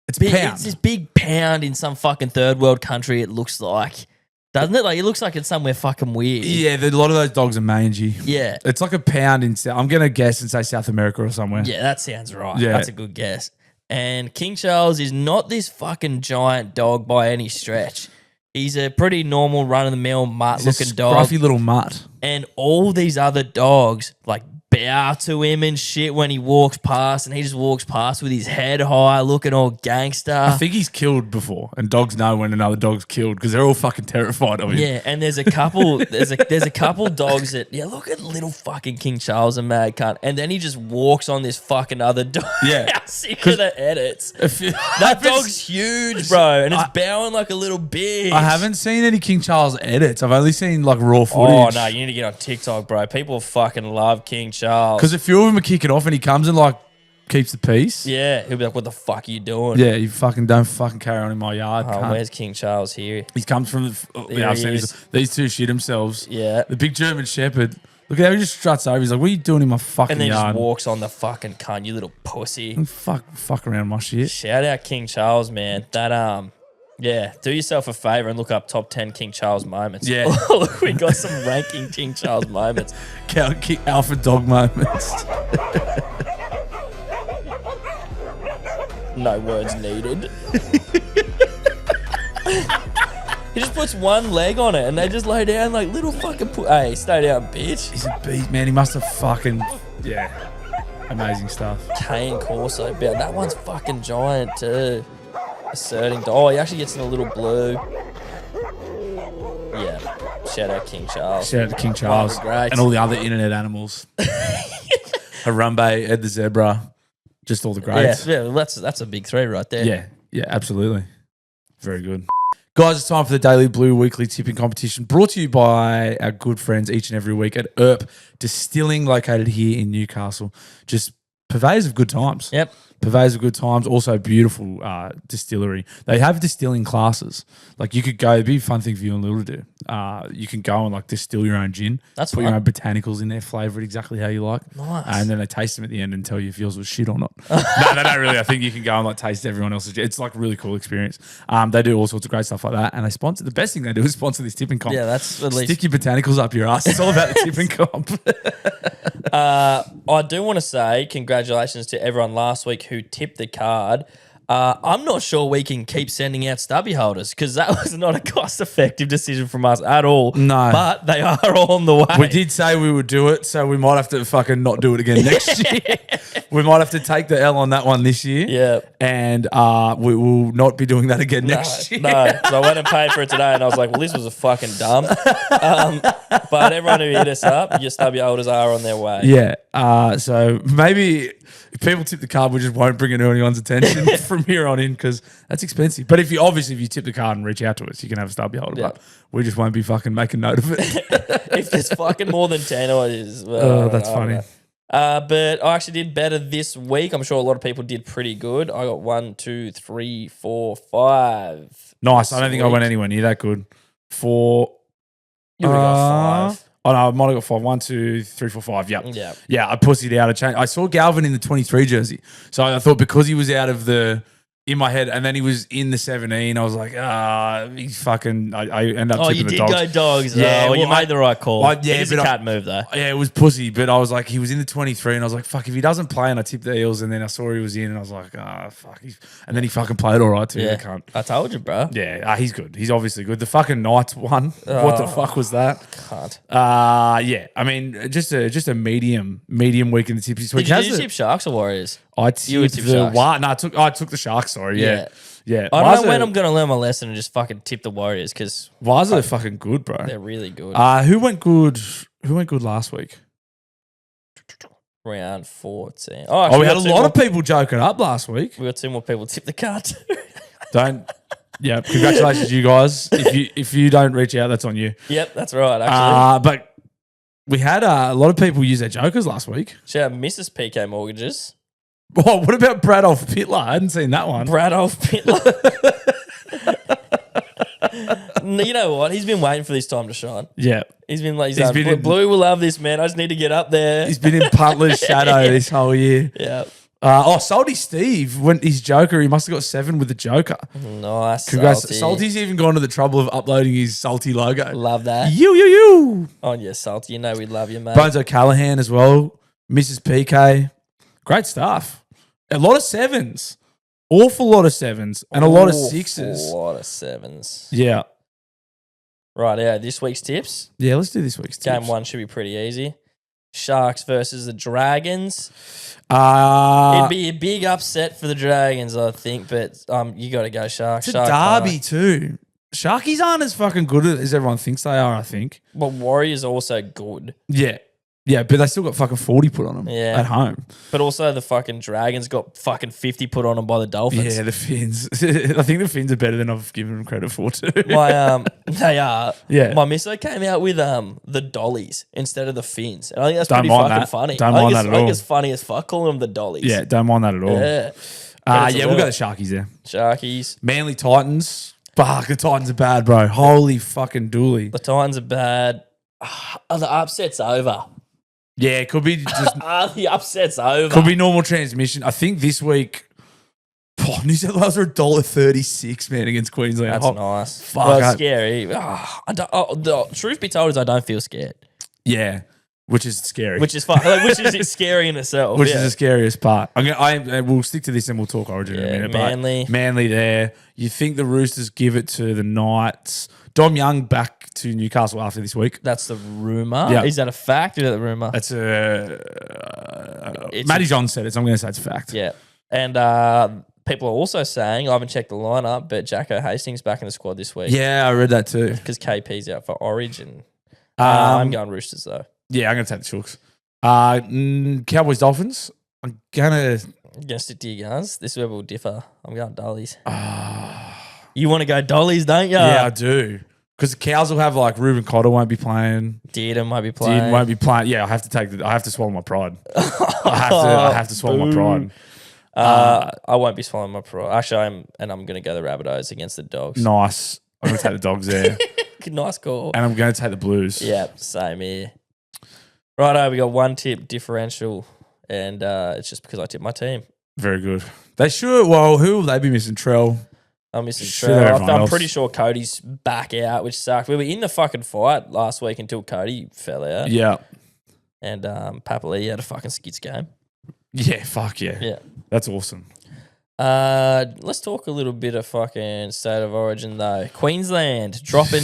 It's big, pound. it's this big pound in some fucking third world country. It looks like, doesn't it? Like it looks like it's somewhere fucking weird. Yeah, a lot of those dogs are mangy. Yeah. It's like a pound in I'm gonna guess and say South America or somewhere. Yeah, that sounds right. Yeah. That's a good guess. And King Charles is not this fucking giant dog by any stretch. He's a pretty normal run-of-the-mill mutt-looking dog. Scruffy little mutt. And all these other dogs, like, bow to him and shit when he walks past, and he just walks past with his head high, looking all gangster. I think he's killed before, and dogs know when another dog's killed because they're all fucking terrified of him. Yeah, and there's a couple, there's a couple dogs that, look at little fucking King Charles, a mad cunt, and then he just walks on this fucking other dog. Yeah. How sick are the edits? That dog's huge, bro, and it's bowing like a little bitch. I haven't seen any King Charles edits. I've only seen like raw footage. Oh no, you need to get on TikTok, bro. People fucking love King Charles. Because a few of them are kicking off, and he comes and like keeps the peace. Yeah, he'll be like, "What the fuck are you doing?" Yeah, you fucking don't fucking carry on in my yard. Oh, cunt. where's King Charles here? He comes from There I've he seen is. these two shit themselves. Yeah. The big German Shepherd. Look at how he just struts over. He's like, "What are you doing in my fucking And then yard?" just walks on the fucking cunt, you little pussy. Fuck around my shit. Shout out King Charles, man. That yeah, do yourself a favor and look up top 10 King Charles moments. Yeah. Look, we got some ranking King Charles moments. Alpha dog moments. No words needed. He just puts one leg on it and they just lay down like little fucking hey, stay down, bitch. He's a beast, man. He must have fucking amazing stuff. Cane Corso bound. That one's fucking giant too. Asserting. Oh, he actually gets in a little blue. Yeah. Shout out King Charles. Shout out to King Charles Great. and all the other internet animals. Harambe, Ed the zebra, just all the greats. Yeah, that's a big three right there. Yeah, absolutely. Very good. Guys, it's time for the Daily Blue Weekly Tipping Competition, brought to you by our good friends each and every week at Earp Distilling, located here in Newcastle. Just purveyors of good times. Yep. Purveyors of good times, also beautiful distillery. They have distilling classes. Like you could go, it'd be a fun thing for you and Lil to do. You can go and like distill your own gin. That's put fun. your own botanicals in there, flavour it exactly how you like. Nice. And then they taste them at the end and tell you if yours was shit or not. No, they don't really. I think you can go and like taste everyone else's gin. It's like a really cool experience. They do all sorts of great stuff like that. And they sponsor, the best thing they do is sponsor this tipping comp. Yeah, that's at least. Stick your botanicals up your ass. It's all about the tipping comp. I do want to say congratulations to everyone last week who tipped the card. I'm not sure we can keep sending out stubby holders because that was not a cost-effective decision from us at all. No. But they are on the way. We did say we would do it, so we might have to fucking not do it again next year. We might have to take the L on that one this year. Yeah. And we will not be doing that again next year. No, so I went and paid for it today and I was like, well, this was a fucking dump. But everyone who hit us up, your stubby holders are on their way. Yeah. So maybe if people tip the card, we just won't bring it to anyone's attention from here on in because that's expensive. But if you tip the card and reach out to us, you can have a stubby holder. Yeah. But we just won't be fucking making note of it. If there's fucking more than 10 or is, well, That's I don't funny. know. But I actually did better this week. I'm sure a lot of people did pretty good. I got 1, 2, 3, 4, 5. Nice. I don't think I went anywhere near that good. 4. You would have got 5. Oh no, I might have got 5. 1, 2, 3, 4, 5. Yep. Yeah. Yeah, I pussied out a change. I saw Galvin in the 23 jersey. So I thought because he was out of in my head and then he was in the 17, I was like, he's fucking, I end up tipping You the did dogs. go dogs. Yeah, You well, made the right call. yeah, it is a but cat move, though. Yeah, it was pussy, but I was like, he was in the 23 and I was like, fuck, if he doesn't play and I tipped the Eels and then I saw he was in and I was like, fuck. And then he fucking played all right too, Yeah. the cunt. I told you, bro. Yeah, he's good. He's obviously good. The fucking Knights won. What the fuck was that? Can't. Yeah, I mean, just a medium week in the tips. Did you tip Sharks or Warriors? I You would tipped tip the Sharks. No, I took the Sharks. Sorry, yeah. I don't know when I'm going to learn my lesson and just fucking tip the Warriors because Wazza are fucking good, bro. they're really good. Who went good? Who went good last week? Round 14. Oh, we had a lot of people joking up last week. We got 2 more people tip the card too. Don't. Yeah, congratulations, you guys. If you don't reach out, that's on you. Yep, that's right. Actually, But we had a lot of people use their jokers last week. shout out Mrs. PK Mortgages. Oh, what about Bradolph Pitler? I hadn't seen that one. Bradolph Pitler. You know what? He's been waiting for this time to shine. Yeah. He's been like, Blue will love this, man. I just need to get up there. He's been in Putler's shadow this whole year. Yeah. Salty Steve, when his Joker, he must have got 7 with the Joker. Nice. Congrats. Salty. Salty's even gone to the trouble of uploading his Salty logo. Love that. You. Oh, yeah, Salty. You know we love you, mate. Bones O'Callaghan as well. Mrs. PK. Great stuff. A lot of 7s. Awful lot of 7s. And a lot of 6s. A lot of 7s. Yeah. Right, yeah. This week's tips. Yeah, let's do this week's tips. Game 1 should be pretty easy. Sharks versus the Dragons. It'd be a big upset for the Dragons, I think, but you got to go Sharks. It's a derby too. Sharkies aren't as fucking good as everyone thinks they are, I think. But Warriors are also good. Yeah. Yeah, but they still got fucking 40 put on them at home. But also the fucking Dragons got fucking 50 put on them by the Dolphins. Yeah, the Finns. I think the Finns are better than I've given them credit for too. They are. Yeah. My misso came out with the Dollies instead of the Fins. And I think that's Don't pretty mind fucking that. funny. Don't mind that at I think all. it's funny as fuck calling them the Dollies. Yeah, don't mind that at all. Yeah. We'll go the Sharkies there. Sharkies. Manly Titans. Fuck, the Titans are bad, bro. Holy fucking dooly. The Titans are bad. The upset's over. Yeah, it could be just The upset's over. could be normal transmission. I think this week New South Wales are $1.36, man, against Queensland. That's nice. Fuck. Well, it's scary. The truth be told is I don't feel scared. Yeah, which is scary. Which is fun. Which is scary in itself. Which is the scariest part. We'll stick to this and we'll talk Origin in a minute. Manly. But Manly there. You think the Roosters give it to the Knights. Dom Young back to Newcastle after this week. That's the rumour. Yeah. Is that a fact or is that the rumour? That's Matty John said it, so I'm going to say it's a fact. Yeah. And people are also saying, I haven't checked the lineup, but Jacko Hastings back in the squad this week. Yeah, I read that too. Because KP's out for Origin. I'm I'm going Roosters though. Yeah, I'm going to take the Chooks. Cowboys Dolphins. I'm going to. Gonna stick to your guns. This is where we'll differ. I'm going Dollies. You want to go Dollies, don't you? Yeah, I do. Because the Cows will have like Ruben Cotter won't be playing. Dearden might be playing. Dearden won't be playing. Yeah, I have to swallow my pride. I have to swallow my pride. I won't be swallowing my pride. Actually, I'm going to go the Rabbitohs against the Dogs. Nice. I'm going to take the Dogs there. Nice call. And I'm going to take the Blues. Yeah, same here. Righto, we got one tip differential, and it's just because I tipped my team. Very good. They should. Well, who will they be missing? Trell. I'm missing Sure, Trell. everyone I'm else. pretty sure Cody's back out, which sucked. We were in the fucking fight last week until Cody fell out. Yeah. And Papali had a fucking skits game. Yeah, fuck yeah. Yeah. That's awesome. Let's talk a little bit of fucking state of origin though. Queensland dropping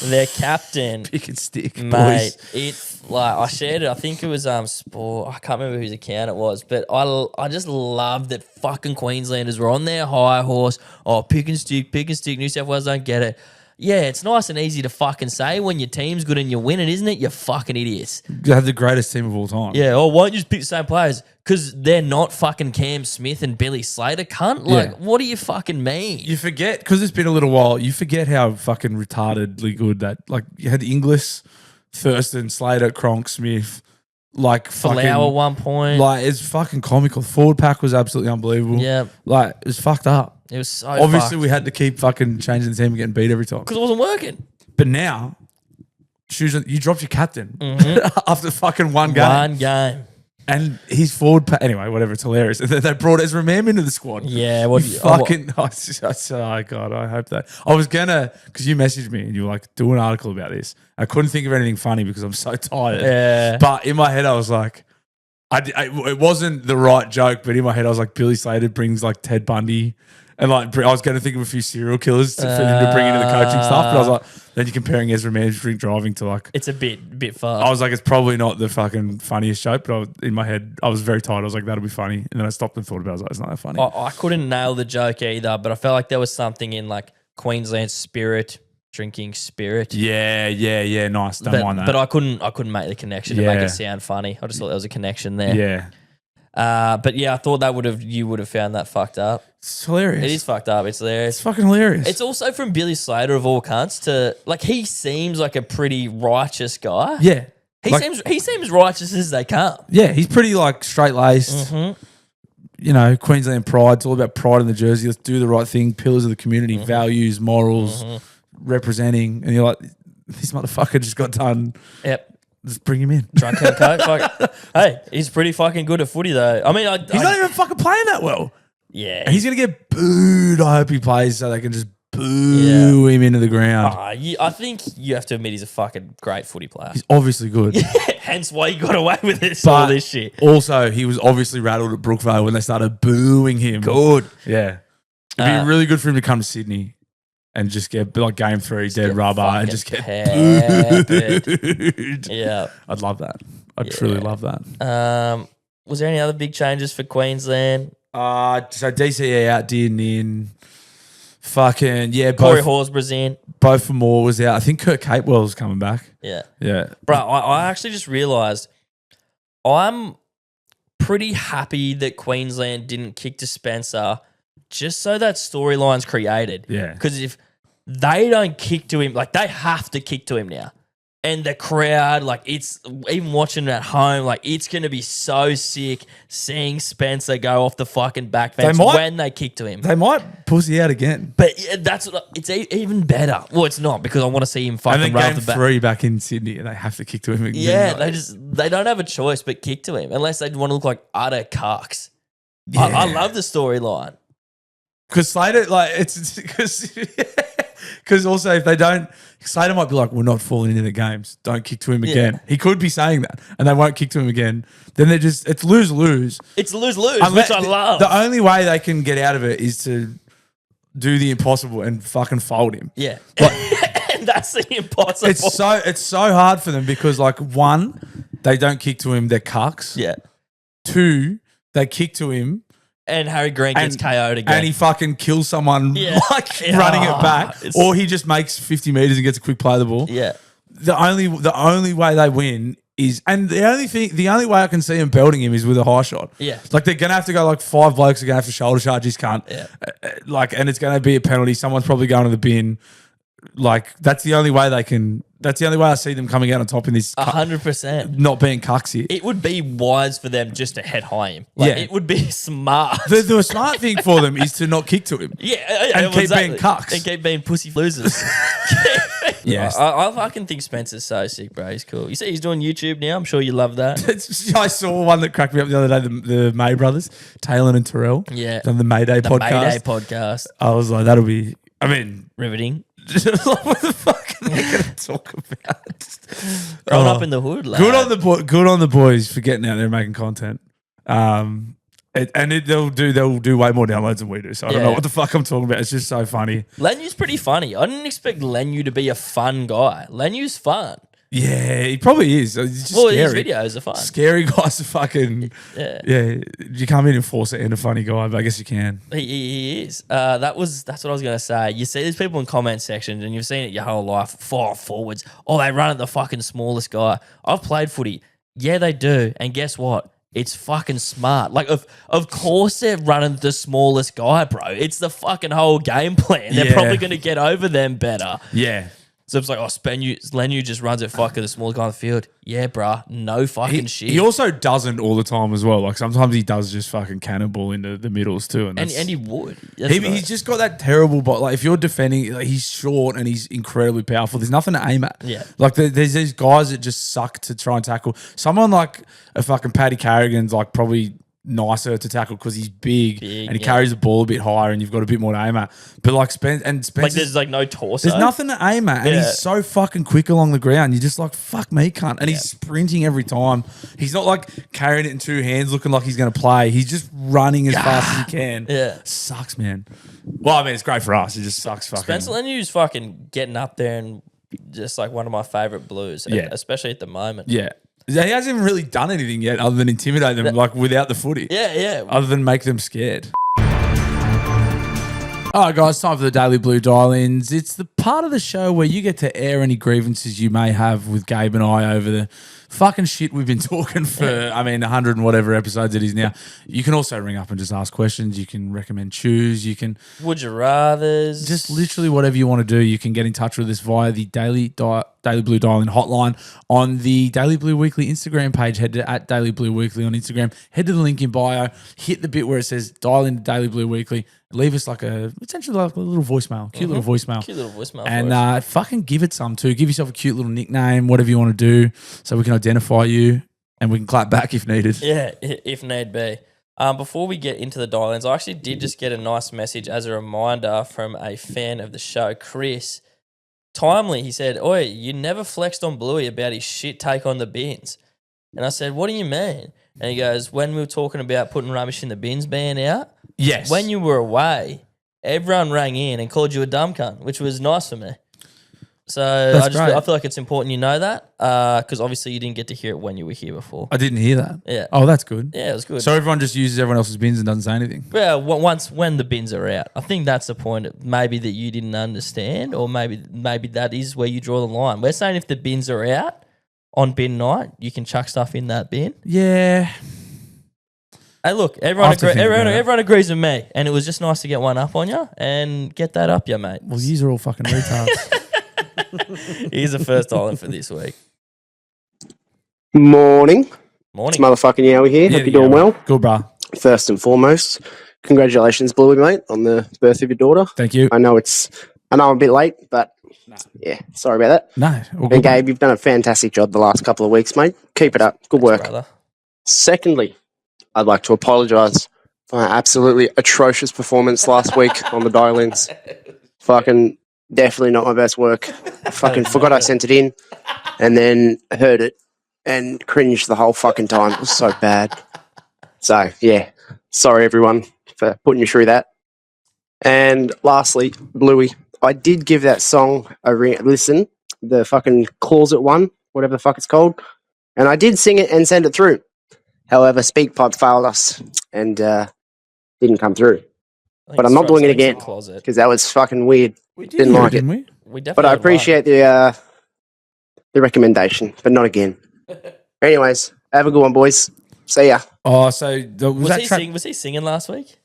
their captain. Pick and stick, Mate, boys. I shared it. I think it was Sport. I can't remember whose account it was, but I just love that fucking Queenslanders were on their high horse. Oh, pick and stick. New South Wales don't get it. Yeah, it's nice and easy to fucking say when your team's good and you're winning, isn't it? You fucking idiots. You have the greatest team of all time. Yeah. Oh, why don't you just pick the same players? Because they're not fucking Cam Smith and Billy Slater, cunt. Like, what do you fucking mean? You forget, because it's been a little while, you forget how fucking retardedly good that, like, you had Inglis, Thurston, Slater, Cronk, Smith, like, fucking. Falau at one point. Like, it's fucking comical. The forward pack was absolutely unbelievable. Yeah. Like, it was fucked up. It was so Obviously, fucked. we had to keep fucking changing the team and getting beat every time. Because it wasn't working. But now, you dropped your captain after fucking one game. One game. And his forward pack, anyway, whatever, it's hilarious. They brought Ezra Mam into the squad. Yeah, what You fucking, oh God, I hope that. I was gonna, because you messaged me and you were like, do an article about this. I couldn't think of anything funny because I'm so tired. Yeah. But in my head, I was like, it wasn't the right joke, but in my head, I was like, Billy Slater brings like Ted Bundy. And like, I was going to think of a few serial killers for them to bring into the coaching stuff. But I was like, then you're comparing Ezra Man's drink driving to like. It's a bit far. I was like, it's probably not the fucking funniest joke, but in my head, I was very tired. I was like, that'll be funny. And then I stopped and thought about it. I was like, it's not that funny. I couldn't nail the joke either, but I felt like there was something in like Queensland spirit, drinking spirit. Yeah, nice. Don't mind that. But I couldn't make the connection to make it sound funny. I just thought there was a connection there. Yeah. But yeah, I thought you would have found that fucked up. It's hilarious. It is fucked up. It's hilarious. It's fucking hilarious. It's also from Billy Slater of all cunts to like he seems like a pretty righteous guy. Yeah. He seems righteous as they come. Yeah, he's pretty like straight laced. Queensland pride. It's all about pride in the jersey. Let's do the right thing. Pillars of the community, values, morals, representing. And you're like, this motherfucker just got done. Yep. Just bring him in. Drunk head coach. Hey, he's pretty fucking good at footy though. I mean, he's not even fucking playing that well. Yeah. And he's going to get booed. I hope he plays so they can just boo him into the ground. I think you have to admit he's a fucking great footy player. He's obviously good. Hence why he got away with all this shit. Also, he was obviously rattled at Brookvale when they started booing him. Good. Yeah. It'd be really good for him to come to Sydney and just get like game 3 dead rubber and just get booed. Yeah. I'd love that. I'd truly love that. Was there any other big changes for Queensland? So DCE out, Dearden in. Fucking, Corey Horsburgh's in. Both for Moore was out. I think Kurt Capewell's coming back. Yeah. Yeah. Bro, I actually just realised I'm pretty happy that Queensland didn't kick to Spencer just so that storyline's created. Yeah. Because if they don't kick to him, like they have to kick to him now. And the crowd, like it's even watching it at home, like it's going to be so sick seeing Spencer go off the fucking back fence when they kick to him. They might pussy out again. But that's what it's even better. Well, it's not because I want to see him fucking and run then off the game back. 3 back in Sydney and they have to kick to him again. Yeah, they don't have a choice but kick to him unless they want to look like utter cucks. Yeah. I love the storyline. Because Slater, like, it's because also if they don't, Slater might be like, we're not falling into the games. Don't kick to him again. He could be saying that and they won't kick to him again. Then it's lose-lose. It's lose-lose, which I love. The only way they can get out of it is to do the impossible and fucking fold him. Yeah. And that's the impossible. It's so hard for them because, like, 1, they don't kick to him, they're cucks. Yeah. 2, they kick to him. And Harry Green gets KO'd again. And he fucking kills someone running it back. Or he just makes 50 metres and gets a quick play of the ball. Yeah. The only way they win is, and the only way I can see him belting him is with a high shot. Yeah. Like they're going to have to go like 5 blokes are going to have to shoulder charge his cunt. Yeah. And it's going to be a penalty. Someone's probably going to the bin. Like that's the only way they can. That's the only way I see them coming out on top in this. 100%. Not being cucksy. It would be wise for them just to head high him. Like, it would be smart. The smart thing for them is to not kick to him. And keep being cucks. And keep being pussy losers. Yes. I fucking think Spencer's so sick, bro. He's cool. You see he's doing YouTube now. I'm sure you love that. I saw one that cracked me up the other day, the May brothers, Taylor and Terrell. Yeah. Done the Mayday podcast. Mayday podcast. I was like, that'll be, I mean. Riveting. What the fuck are they going to talk about? Growing up in the hood, lad. Good on the boys for getting out there and making content. They'll do way more downloads than we do. So I don't know what the fuck I'm talking about. It's just so funny. Lenu's pretty funny. I didn't expect Lenu to be a fun guy. Lenu's fun. Yeah, he probably is. He's just scary. His videos are fun. Scary guys are fucking. Yeah. You can't be an enforcer and a funny guy, but I guess you can. He is. That's what I was gonna say. You see these people in comment sections, and you've seen it your whole life. 4 forwards. Oh, they run at the fucking smallest guy. I've played footy. Yeah, they do. And guess what? It's fucking smart. Like, of course they're running the smallest guy, bro. It's the fucking whole game plan. They're probably going to get over them better. Yeah. So it's like, Lenu just runs at fucking the smallest guy on the field. Yeah, bruh. No fucking shit. He also doesn't all the time as well. Like, sometimes he does just fucking cannonball into the middles too. And he would. He's just got that terrible bot. Like, if you're defending, like, he's short and he's incredibly powerful. There's nothing to aim at. Yeah. Like, there's these guys that just suck to try and tackle. Someone like a fucking Paddy Carrigan's like probably nicer to tackle because he's big and he carries the ball a bit higher and you've got a bit more to aim at. But like Spence, like there's like no torso. There's nothing to aim at, and he's so fucking quick along the ground. You're just like, fuck me, cunt. And he's sprinting every time. He's not like carrying it in 2 hands, looking like he's going to play. He's just running as fast as he can. Yeah, sucks, man. Well, I mean, it's great for us. It just sucks. Fucking. Spencer Lenu's fucking getting up there and just like one of my favorite blues. Especially at the moment. Yeah. He hasn't even really done anything yet other than intimidate them, like without the footy. Yeah. Other than make them scared. All right, guys, time for the Daily Blue Dial-Ins. It's the part of the show where you get to air any grievances you may have with Gabe and I over fucking shit we've been talking for, 100 and whatever episodes it is now. You can also ring up and just ask questions. You can recommend chews. You can Would you rathers? just literally whatever you want to do. You can get in touch with us via the Daily Blue Dial-In hotline on the Daily Blue Weekly Instagram page. Head to at Daily Blue Weekly on Instagram. Head to the link in bio. Hit the bit where it says dial into Daily Blue Weekly. Leave us essentially like a little voicemail, cute little voicemail. Cute little voicemail. And fucking give it some too. Give yourself a cute little nickname, whatever you want to do, so we can identify you and we can clap back if needed. Yeah, if need be. Before we get into the dial-ins, I actually did just get a nice message as a reminder from a fan of the show, Chris. Timely, he said, "Oi, you never flexed on Bluey about his shit take on the bins." And I said, "What do you mean?" And he goes, "When we were talking about putting rubbish in the bins being out, Yes. when you were away, everyone rang in and called you a dumb cunt, which was nice for me." So great. I feel like it's important you know that because obviously you didn't get to hear it when you were here before. I didn't hear that. Yeah. Oh, that's good. Yeah, it was good. So everyone just uses everyone else's bins and doesn't say anything. Well, when the bins are out, I think that's the point. Maybe that you didn't understand, or maybe that is where you draw the line. We're saying if the bins are out on bin night, you can chuck stuff in that bin. Yeah. Hey, look, I'll have to think about it. everyone agrees with me, and it was just nice to get one up on you and get that up, you mate. Well, these are all fucking retards. Here's the first island for this week. Morning. It's Morning. motherfucking Yowie here. Hope you're doing well. Good, brah. First and foremost, congratulations, Bluey, mate, on the birth of your daughter. Thank you. I know I'm a bit late, but yeah, sorry about that. No. All And good, Gabe, you've done a fantastic job the last couple of weeks, mate. Keep it up. Good work. Brother. Secondly, I'd like to apologise for my absolutely atrocious performance last week on the dial-ins. Fucking definitely not my best work. I fucking forgot I sent it in and then heard it and cringed the whole fucking time. It was so bad. So, yeah, sorry everyone for putting you through that. And lastly, Bluey, I did give that song a listen, the fucking Closet one, whatever the fuck it's called, and I did sing it and send it through. However, SpeakPipe failed us and didn't come through. But I'm not doing it again because that was fucking weird. We Didn't like it. didn't We definitely But I had one. appreciate the recommendation, but not again. Anyways, have a good one, boys. See ya. Oh, so Was he singing last week?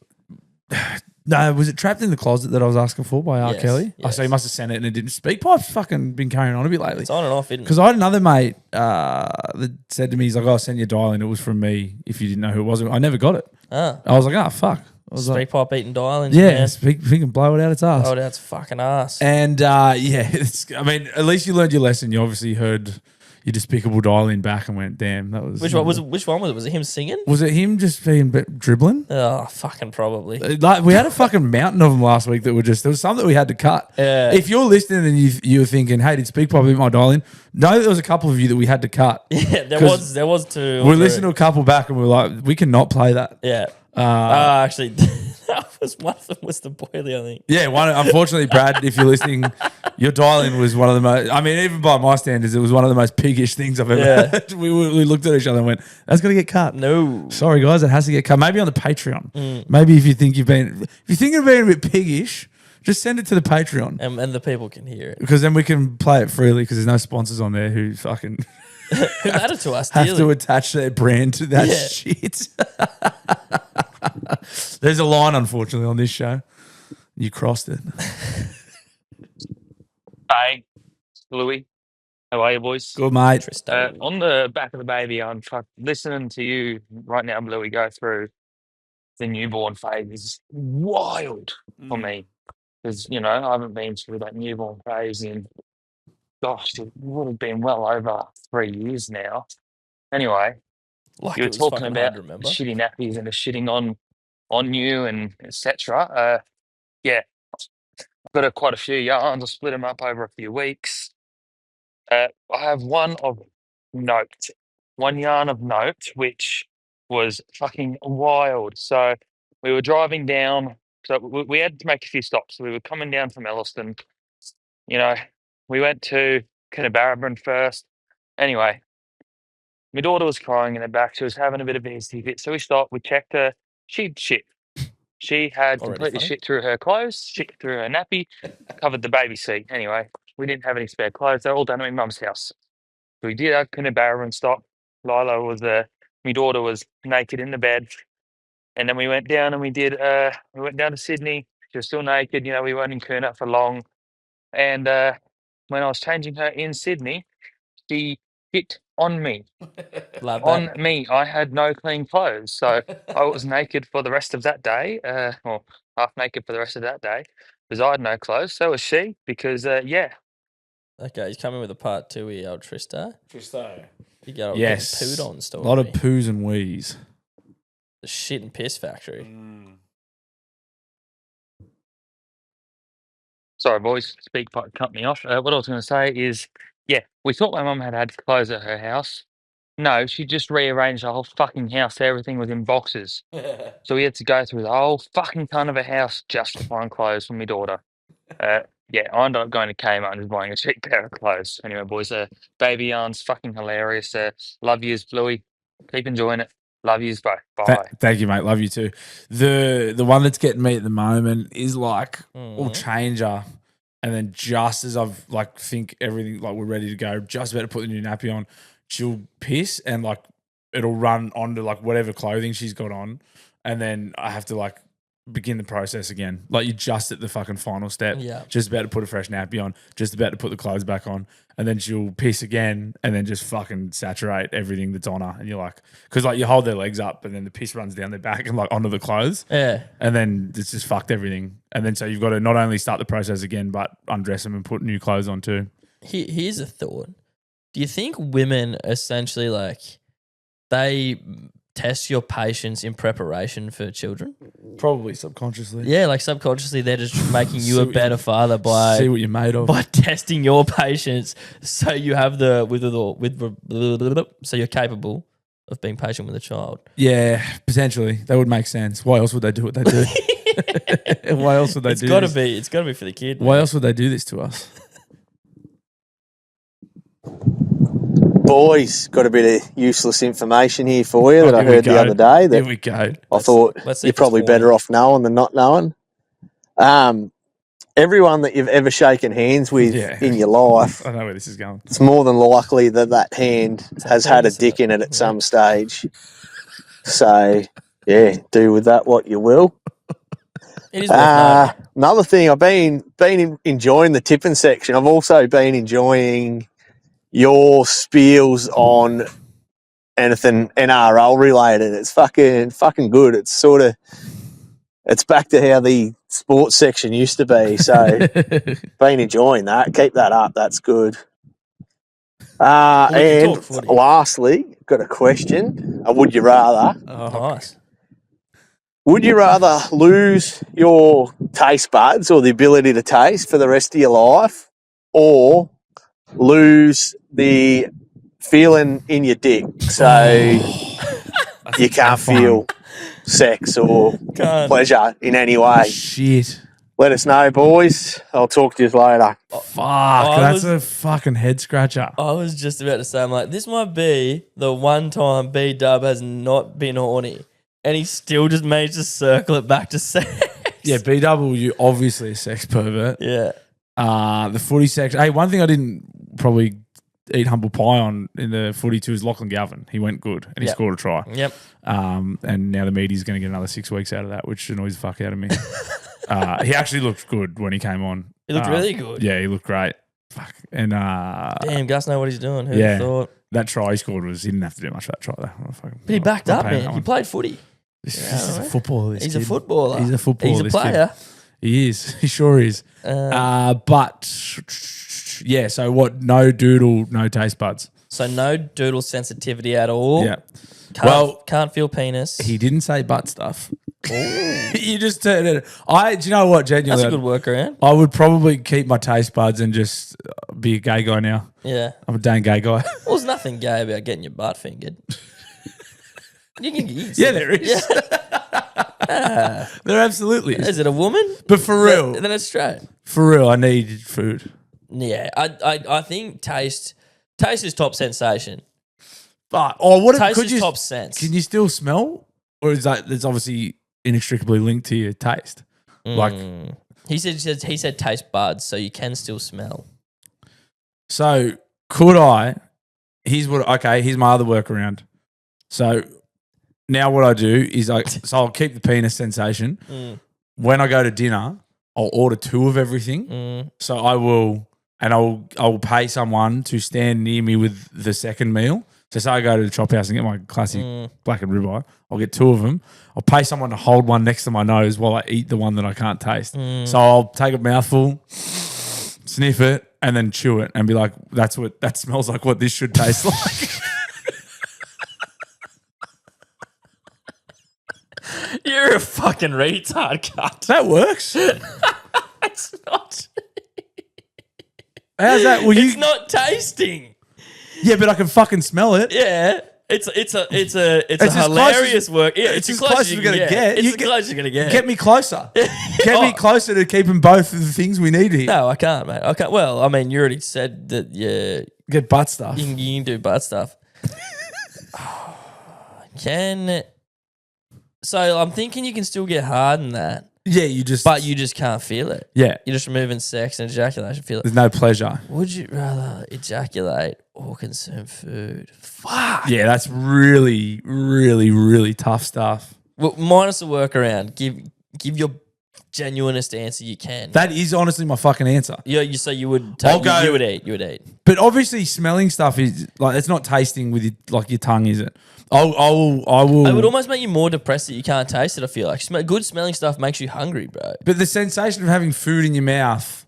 No, was it Trapped in the Closet that I was asking for by R. Yes, Kelly? Oh, yes. so he must have sent it and it didn't speak. Pipe's fucking been carrying on a bit lately. It's on and off, isn't it? Because I had another mate that said to me, he's like, I'll send you a dial and it was from me if you didn't know who it was. I never got it. Ah, I was like, oh, fuck. I was like, Speak pipe eating dial-ins. yeah, man. speak and blow it out its ass. Oh, that's fucking ass. And at least you learned your lesson. You obviously heard your despicable dial in back and went, damn, that was. Which one was it? Which one was it? Was it him singing? Was it him just being dribbling? Oh, fucking probably. Like we had a fucking mountain of them last week that were just, there was some that we had to cut. Yeah. If you're listening and you were thinking, hey, did SpeakPipe eat my dial in? No, there was a couple of you that we had to cut. Yeah, there 'Cause was two. We listened to a couple back and we were like, we cannot play that. Yeah. Actually, that was one of them was the boilie, I think. Yeah, unfortunately, Brad, if you're listening, your dial-in was one of the most, even by my standards, it was one of the most piggish things I've ever heard. We looked at each other and went, that's got to get cut. No. Sorry, guys, it has to get cut. Maybe on the Patreon. Maybe if you think you've been a bit piggish, just send it to the Patreon. And the people can hear it. Because then we can play it freely because there's no sponsors on there who fucking Who matter to us, have dearly. to attach their brand to that Yeah. shit. There's a line, unfortunately, on this show. You crossed it. Hi, Louis. How are you, boys? Good, mate. Tristan. On the back of the baby, I'm listening to you right now, Bluey, go through the newborn phase is wild for me. Because, I haven't been through that newborn phase in, gosh, it would have been well over 3 years now. Anyway, Like you it were was talking fucking about hard to remember. shitty nappies and the shitting on you and etc. Yeah, I've got quite a few yarns. I split them up over a few weeks. I have one yarn of note, which was fucking wild. So we were driving down. So we had to make a few stops. We were coming down from Elliston. We went to Kinnabarabran first. Anyway, my daughter was crying in the back. She was having a bit of a hissy fit. So we stopped. We checked her. She'd shit. She had Already completely funny. shit through her clothes, shit through her nappy, covered the baby seat. Anyway, we didn't have any spare clothes. They're all done at my mum's house. So we did our Coonabarra and stop. Lila was my daughter was naked in the bed, and then we went down and we went down to Sydney. She was still naked. We weren't in Coona for long, and when I was changing her in Sydney, she hit on me. Love On that. me, I had no clean clothes, so I was naked for the rest of that day, or half naked for the rest of that day, because I had no clothes. So was she, because yeah, Okay, he's coming with a part 2 here, old Tristo. Tristo. You got Yes. getting pooed on A story. lot of poos and wheeze. The shit and piss factory. sorry, boys, speak pipe cut me off. What I was going to say is, yeah, we thought my mum had clothes at her house. No, she just rearranged the whole fucking house. So everything was in boxes. So we had to go through the whole fucking ton of a house just to find clothes for my daughter. Yeah, I ended up going to Kmart and just buying a cheap pair of clothes. Anyway, boys, baby yarn's fucking hilarious. Love yous, Bluey. Keep enjoying it. Love yous, bye. Bye. Thank you, mate. Love you too. The one that's getting me at the moment is like all changer, and then just as I've like think everything like we're ready to go, just about to put the new nappy on, she'll piss and like it'll run onto like whatever clothing she's got on, and then I have to like begin the process again. Like you're just at the fucking final step. Yeah. Just about to put a fresh nappy on, just about to put the clothes back on, and then she'll piss again and then just fucking saturate everything that's on her. And you're like, because like you hold their legs up and then the piss runs down their back and like onto the clothes. Yeah. And then it's just fucked everything. And then so you've got to not only start the process again, but undress them and put new clothes on too. Here's a thought. Do you think women essentially like they test your patience in preparation for children? Probably subconsciously. Yeah, like subconsciously they're just making you See a what better father by See what you're made of. by testing your patience, so you have so you're capable of being patient with a child. Yeah, potentially. That would make sense. Why else would they do what they do? Why else would they do this? It's gotta be for the kid. Why man. else would they do this to us? Boys, got a bit of useless information here for you that I Here we heard the go. other day Here that we go. I thought let's see you're if it's probably horny. better off knowing than not knowing. Everyone that you've ever shaken hands with Yeah. in your life, I know where this is going. it's more than likely that hand has had a penis in dick it. in it at some stage. So, yeah, do with that what you will. It is worth knowing. Another thing, I've been enjoying the tipping section. I've also been enjoying your spiels on anything NRL related. It's fucking good. It's back to how the sports section used to be. So been enjoying that. Keep that up. That's good. Well, we can And talk footy. lastly, got a question. Would you rather? Nice. Would you rather lose your taste buds or the ability to taste for the rest of your life, or lose the feeling in your dick so you can't feel sex or Can't. pleasure in any way? Shit. Let us know, boys. I'll talk to you later. Fuck. That's a fucking head scratcher. I was just about to say, I'm like, this might be the one time B Dub has not been horny, and he still just managed to circle it back to sex. Yeah, B double, you obviously a sex pervert. Yeah. The footy section. Hey, one thing I didn't probably eat humble pie on in the footy too is Lachlan Galvin. He went good and he Yep. scored a try. Yep. And now the media's going to get another 6 weeks out of that, which annoys the fuck out of me. He actually looked good when he came on. He looked really good. Yeah, he looked great. Fuck. And Damn, Gus know what he's doing. Who'd yeah. have thought? that try he scored he didn't have to do much for that try though. But he backed up, man. He played footy. This is a footballer. This He's kid. a footballer. He's a footballer. He's a this kid. player. He is. He sure is. But yeah, so what? No doodle, no taste buds. So no doodle sensitivity at all. Yeah. Can't feel penis. He didn't say butt stuff. You just turned it. Do you know what? Genuinely, That's a good workaround. I would probably keep my taste buds and just be a gay guy now. Yeah. I'm a dang gay guy. Well, there's nothing gay about getting your butt fingered. You can Yeah, there is. Yeah. There absolutely is. Is it a woman? But for real, Then it's straight. for real, I need food. Yeah. I think taste is top sensation. But what Taste could is you? top sense. Can you still smell, or is that it's obviously inextricably linked to your taste? Like, He said taste buds, so you can still smell. so could I here's my other workaround. So now what I do is I'll keep the penis sensation. When I go to dinner, I'll order 2 of everything. So I'll pay someone to stand near me with the second meal. So say I go to the chop house and get my classic blackened ribeye, I'll get 2 of them. I'll pay someone to hold one next to my nose while I eat the one that I can't taste. So I'll take a mouthful, sniff it, and then chew it and be like, that smells like what this should taste like. You're a fucking retard, cunt. That works. It's not. How's that? Well, It's not tasting. Yeah, but I can fucking smell it. Yeah. It's a as hilarious work. Yeah, it's as close as you're gonna get. It's as close as you're gonna get. Get me closer. Get me closer to keeping both of the things we need here. No, I can't, mate. I can't. Well, I mean, you already said that. Yeah, Get butt stuff. you can do butt stuff. So I'm thinking you can still get hard in that, Yeah, you just can't feel it. yeah. You're just removing sex and ejaculation. Feel it. There's no pleasure. Would you rather ejaculate or consume food? Fuck. Yeah, that's really, really, really tough stuff. Well, minus the workaround. Give your genuinest answer you can. That is honestly my fucking answer. Yeah, you would. I'll go- You would eat. You would eat. But obviously, smelling stuff is like it's not tasting with your tongue, is it? I will. It would almost make you more depressed that you can't taste it. I feel like good smelling stuff makes you hungry, bro. But the sensation of having food in your mouth,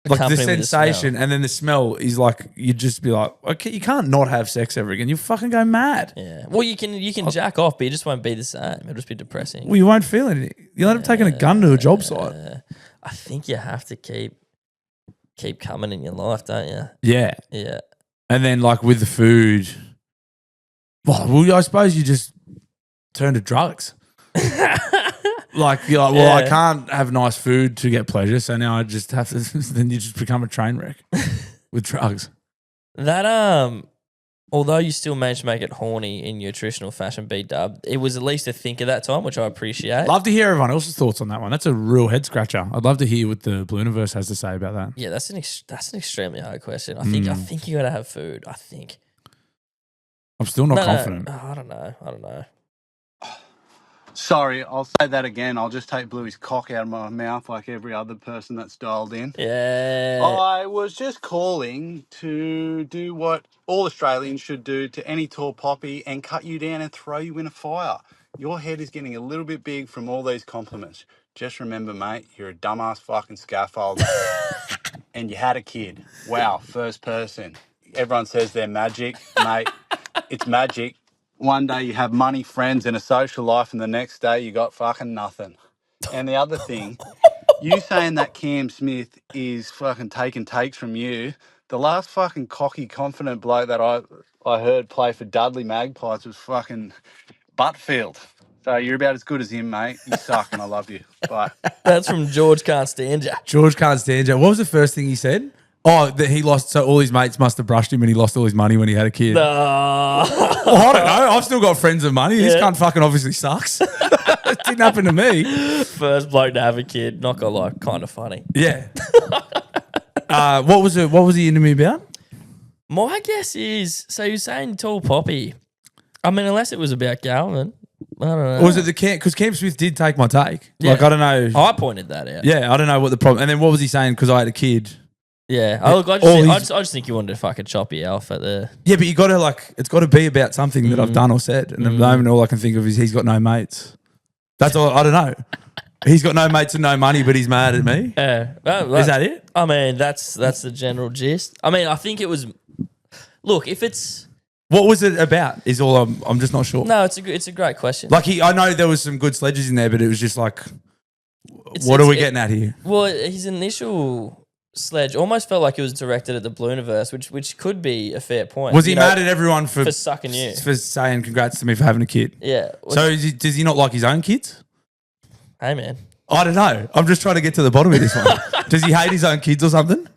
like the Accompanied with the smell. sensation, and then the smell is like you'd just be like, okay, you can't not have sex ever again. You fucking go mad. Yeah. Well, you can jack off, but it just won't be the same. It'll just be depressing. Well, you won't feel anything. You'll end up taking a gun to a job site. I think you have to keep coming in your life, don't you? Yeah. Yeah. And then like with the food, well, I suppose you just turn to drugs. Like you're like, well, I Yeah. can't have nice food to get pleasure, so now I just have to. Then you just become a train wreck with drugs. That although you still managed to make it horny in your traditional fashion, B-dub, it was at least a think at that time, which I appreciate. Love to hear everyone else's thoughts on that one. That's a real head scratcher. I'd love to hear what the Blue Universe has to say about that. Yeah, that's an extremely hard question. I think you gotta have food. I think. I'm still not confident. No, I don't know. Sorry, I'll say that again. I'll just take Bluey's cock out of my mouth like every other person that's dialed in. Yeah. I was just calling to do what all Australians should do to any tall poppy and cut you down and throw you in a fire. Your head is getting a little bit big from all these compliments. Just remember, mate, you're a dumbass fucking scaffolder. And you had a kid. Wow, first person. Everyone says they're magic. Mate, it's magic. One day you have money, friends, and a social life, and the next day you got fucking nothing. And the other thing, you saying that Cam Smith is fucking taking takes from you, the last fucking cocky, confident bloke that I heard play for Dudley Magpies was fucking Butfield. So you're about as good as him, mate. You suck, and I love you. Bye. That's from George Can't Stand Ya. George can't stand you. What was the first thing he said? Oh, that he lost. So all his mates must have brushed him, and he lost all his money when he had a kid. No. Well, I don't know. I've still got friends with money. This cunt fucking obviously sucks. It didn't happen to me. First bloke to have a kid, not gonna lie, kind of funny. Yeah. What was it? What was he into me about? My guess is, so you're saying tall poppy. I mean, unless it was about Galvin. I don't know. Or was it the Cam? Because Cam Smith did take my take. Yeah. Like, I don't know. I pointed that out. Yeah, I don't know what the problem. And then what was he saying? Because I had a kid. Yeah. Oh, look, I just think you wanted to fucking chop your alf at the. Yeah, but you got to it's got to be about something that I've done or said. And at the moment, all I can think of is he's got no mates. That's all. I don't know. He's got no mates and no money, but he's mad at me. Yeah. Is that it? I mean, that's the general gist. I mean, I think it was. Look, if it's. What was it about? Is all I'm just not sure. No, it's a great question. Like I know there was some good sledges in there, but it was just like, what are we getting at here? Well, his initial sledge almost felt like it was directed at the Blue Universe, which could be a fair point. Was he mad at everyone for sucking you? For saying congrats to me for having a kid? Yeah. So does he not like his own kids? Hey, man. I don't know. I'm just trying to get to the bottom of this one. Does he hate his own kids or something?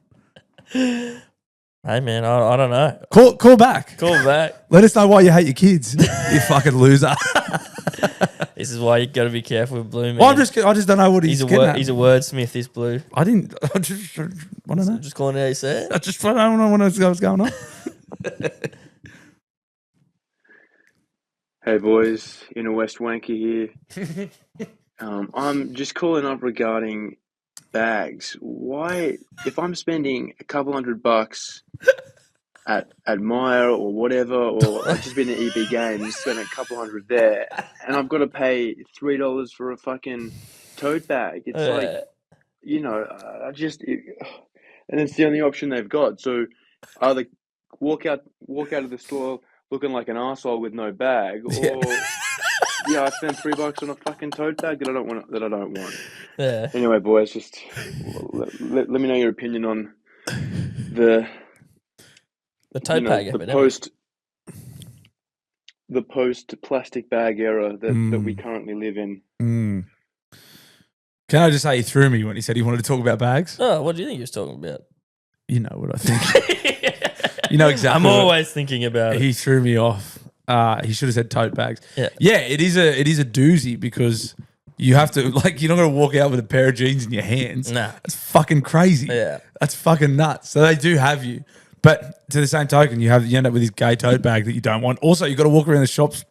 Hey, man, I don't know. Call back. Call back. Let us know why you hate your kids, you fucking loser. This is why you got to be careful with Blue, man. Well, I just don't know what he's getting at. He's a wordsmith, this Blue. I just want to know. Just calling it how you say it. I don't know what's going on. Hey boys, Inner West Wanker here. I'm just calling up regarding bags. Why, if I'm spending a couple $100 at Myer or whatever, or I've just been at EB Games, spent a couple hundred there, and I've got to pay $3 for a fucking tote bag. It's like, you know, and it's the only option they've got. So either walk out of the store looking like an arsehole with no bag, or yeah, I spent $3 on a fucking tote bag that I don't want. Yeah. Anyway, boys, just let me know your opinion on the tote bag the post plastic bag era that we currently live in. Can I just say he threw me when he said he wanted to talk about bags? Oh, what do you think he was talking about? You know what I think. You know exactly. I'm always thinking about it. He threw me off. He should have said tote bags. Yeah, it is a doozy because you have to, like, you're not going to walk out with a pair of jeans in your hands. Nah. That's fucking crazy. Yeah. That's fucking nuts. So they do have you. But to the same token, you end up with this gay tote bag that you don't want. Also, you got to walk around the shops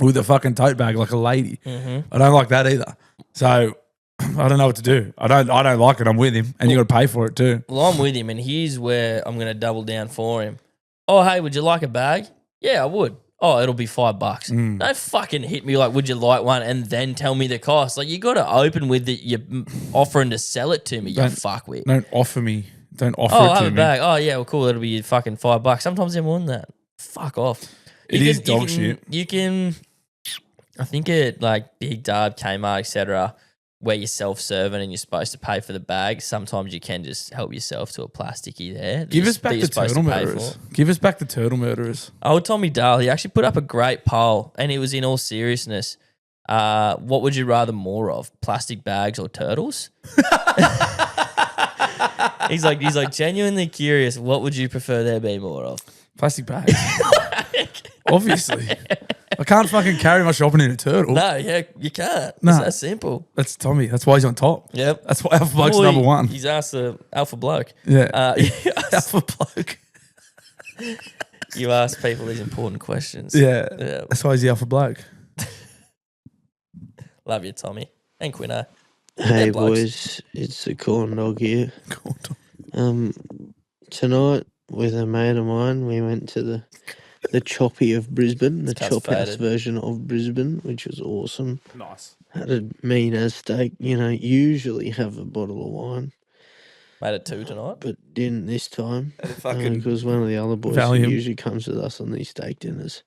with a fucking tote bag like a lady. Mm-hmm. I don't like that either. So I don't know what to do. I don't like it. I'm with him, and you got to pay for it too. Well, I'm with him, and here's where I'm going to double down for him. Oh, hey, would you like a bag? Yeah, I would. Oh, it'll be $5. Don't fucking hit me like, would you like one, and then tell me the cost. Like, you got to open with that you're offering to sell it to me. You fuckwit. Don't offer me. Don't offer Oh, it I to have me. a bag. Oh, yeah, well, cool. It'll be fucking $5. Sometimes they're more than that. Fuck off. It is dog shit. You can, I think it like Big Dub, Kmart, etc., where you're self-serving and you're supposed to pay for the bag. Sometimes you can just help yourself to a plasticky there. Give us back the turtle murderers. Give us back the turtle murderers. Old Tommy Dahl, he actually put up a great poll, and it was in all seriousness. What would you rather more of, plastic bags or turtles? He's like genuinely curious. What would you prefer there be more of? Plastic bags. Obviously. I can't fucking carry my shopping in a turtle. No, yeah, you can't. No. It's that simple. That's Tommy. That's why he's on top. Yep. That's why Alpha Bloke's number one. He's asked the alpha bloke. Yeah. Alpha bloke. You ask people these important questions. Yeah. That's why he's the Alpha Bloke. Love you, Tommy. And Quino. Hey boys, it's the corn dog here. Tonight with a mate of mine, we went to the Choppy of Brisbane, the Chop House version of Brisbane, which was awesome. Nice. Had a mean as steak. You know, usually have a bottle of wine. Made it 2 tonight. But didn't this time. Fucking because one of the other boys who usually comes with us on these steak dinners,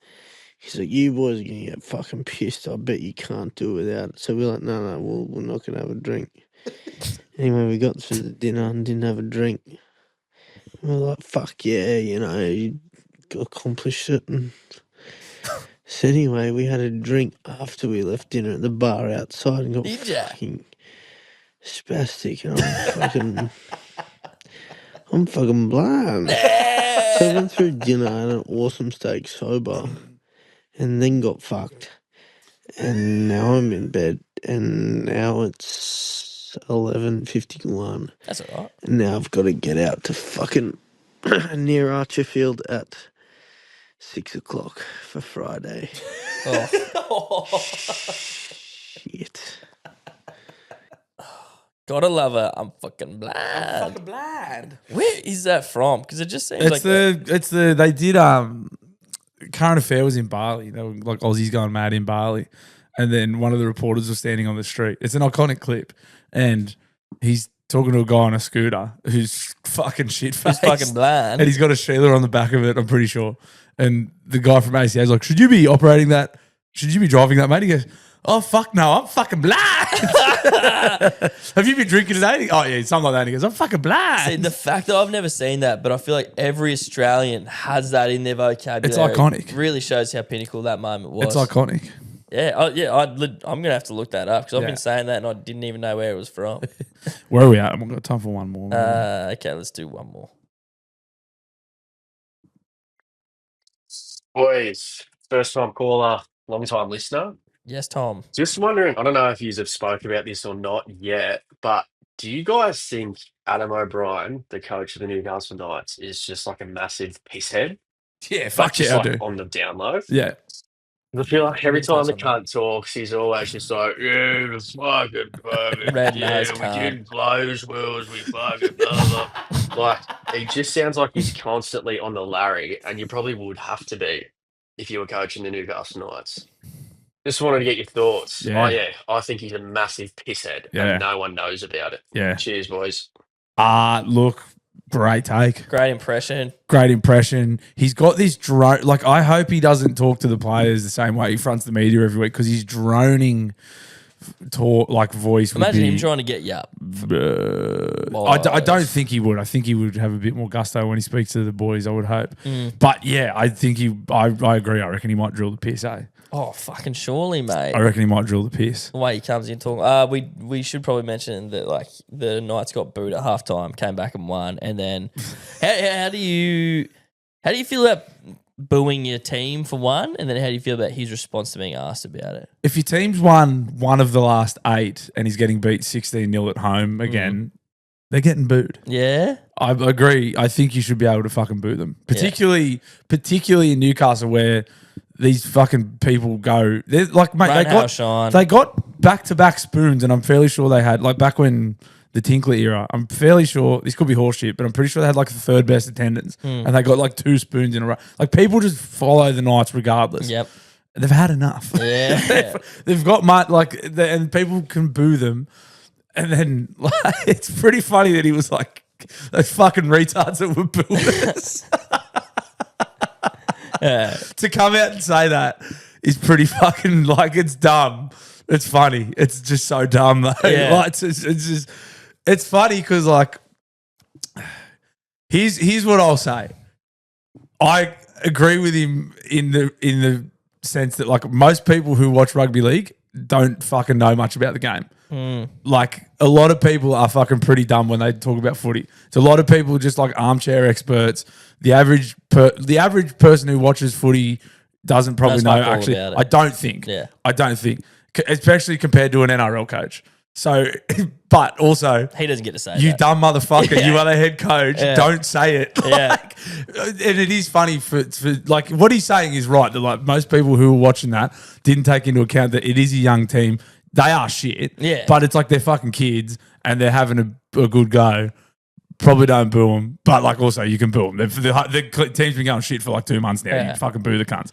he's like, you boys are going to get fucking pissed. I bet you can't do it without it. So we're like, no, we're not going to have a drink. Anyway, we got through the dinner and didn't have a drink. We were like, fuck yeah, you know, you accomplished it. And so anyway, we had a drink after we left dinner at the bar outside and got fucking spastic. And I'm fucking blind. So I went through dinner and an awesome steak sober and then got fucked. And now I'm in bed and now it's 11:51. That's all right. And now I've got to get out to fucking near Archerfield at 6 o'clock for Friday. Oh. Shit. Gotta love her. I'm fucking blind. I'm fucking blind. Where is that from? Because it just seems they did current affair was in Bali. They were like Aussies going mad in Bali. And then one of the reporters was standing on the street. It's an iconic clip. And he's talking to a guy on a scooter who's fucking shit-faced. He's fucking blind. And he's got a Sheila on the back of it, I'm pretty sure. And the guy from ACA is like, should you be operating that? Should you be driving that, mate? He goes, oh, fuck no, I'm fucking blind. Have you been drinking today? Oh, yeah, something like that. And he goes, I'm fucking blind. See, the fact that I've never seen that, but I feel like every Australian has that in their vocabulary. It's iconic. It really shows how pinnacle that moment was. It's iconic. Yeah, I'm going to have to look that up because I've been saying that and I didn't even know where it was from. Where are we at? We've got time for one more. Okay, let's do one more. Boys, first time caller, long time listener. Yes, Tom. Just wondering, I don't know if you have spoken about this or not yet, but do you guys think Adam O'Brien, the coach of the Newcastle Knights, is just like a massive pisshead? Yeah, fuck just yeah, like I do. on the down low? Yeah. I feel like every Didn't touch time the on that. cunt talks, he's always just like, yeah, it's fucking perfect. Red Yeah, nose we cunt. didn't close wheels. We fucking blah, blah. Like, it just sounds like he's constantly on the Larry, and you probably would have to be if you were coaching the Newcastle Knights. Just wanted to get your thoughts. Yeah. Oh, yeah, I think he's a massive pisshead, Yeah. and no one knows about it. Yeah. Cheers, boys. Look, great take. Great impression. Great impression. He's got this drone. Like, I hope he doesn't talk to the players the same way he fronts the media every week because he's droning voice. Imagine him trying to get you up. I don't think he would. I think he would have a bit more gusto when he speaks to the boys, I would hope. But yeah, I think I agree. I reckon he might drill the piss, eh? Oh, fucking surely, mate. I reckon he might drill the piss. The way he comes in talking. We should probably mention that like the Knights got booed at halftime, came back and won, and then how do you feel about booing your team for one, and then how do you feel about his response to being asked about it? If your team's won one of the last 8 and he's getting beat 16-0 at home again, they're getting booed. Yeah, I agree. I think you should be able to fucking boot them, particularly in Newcastle where these fucking people go. They're like, mate, they got back-to-back spoons, and I'm fairly sure they had like back when the Tinkler era. I'm fairly sure this could be horseshit, but I'm pretty sure they had like the 3rd best attendance, and they got like 2 spoons in a row. Like people just follow the Knights regardless. Yep. They've had enough. Yeah. They've got and people can boo them. And then like, it's pretty funny that he was like, those fucking retards that were booing us. To come out and say that is pretty fucking like, it's dumb. It's funny. It's just so dumb though. Yeah. Like, it's funny because like, here's what I'll say. I agree with him in the sense that like most people who watch rugby league don't fucking know much about the game. Like a lot of people are fucking pretty dumb when they talk about footy. It's a lot of people just like armchair experts. The average person who watches footy doesn't probably know actually. I don't think. Yeah. I don't think, especially compared to an NRL coach. So, but also he doesn't get to say you that. dumb motherfucker. You are the head coach. Don't say it. Yeah. Like, and it is funny for like what he's saying is right. That like most people who were watching that didn't take into account that it is a young team. They are shit. Yeah. But it's like they're fucking kids and they're having a good go. Probably don't boo them, but like also you can boo them. The team's been going shit for like 2 months now. Yeah. You fucking boo the cunts.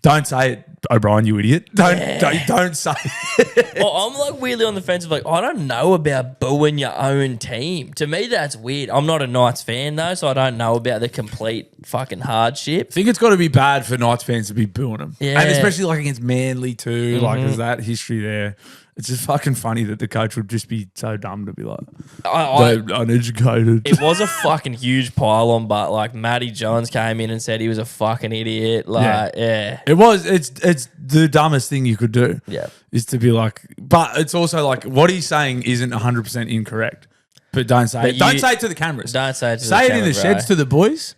Don't say it, O'Brien, you idiot. Don't say it. Well, I'm like weirdly on the fence of like, I don't know about booing your own team. To me, that's weird. I'm not a Knights fan though, so I don't know about the complete fucking hardship. I think it's got to be bad for Knights fans to be booing them. Yeah. And especially like against Manly too. Like there's that history there. It's just fucking funny that the coach would just be so dumb to be like, they're uneducated. It was a fucking huge pile-on, but like Matty Johns came in and said he was a fucking idiot. Like, yeah. It was. It's the dumbest thing you could do. Yeah. Is to be like, but it's also like what he's saying isn't 100% incorrect. But don't say it. Don't say it to the cameras. Don't say it to the cameras. Say it in the cameras, sheds bro. to the boys.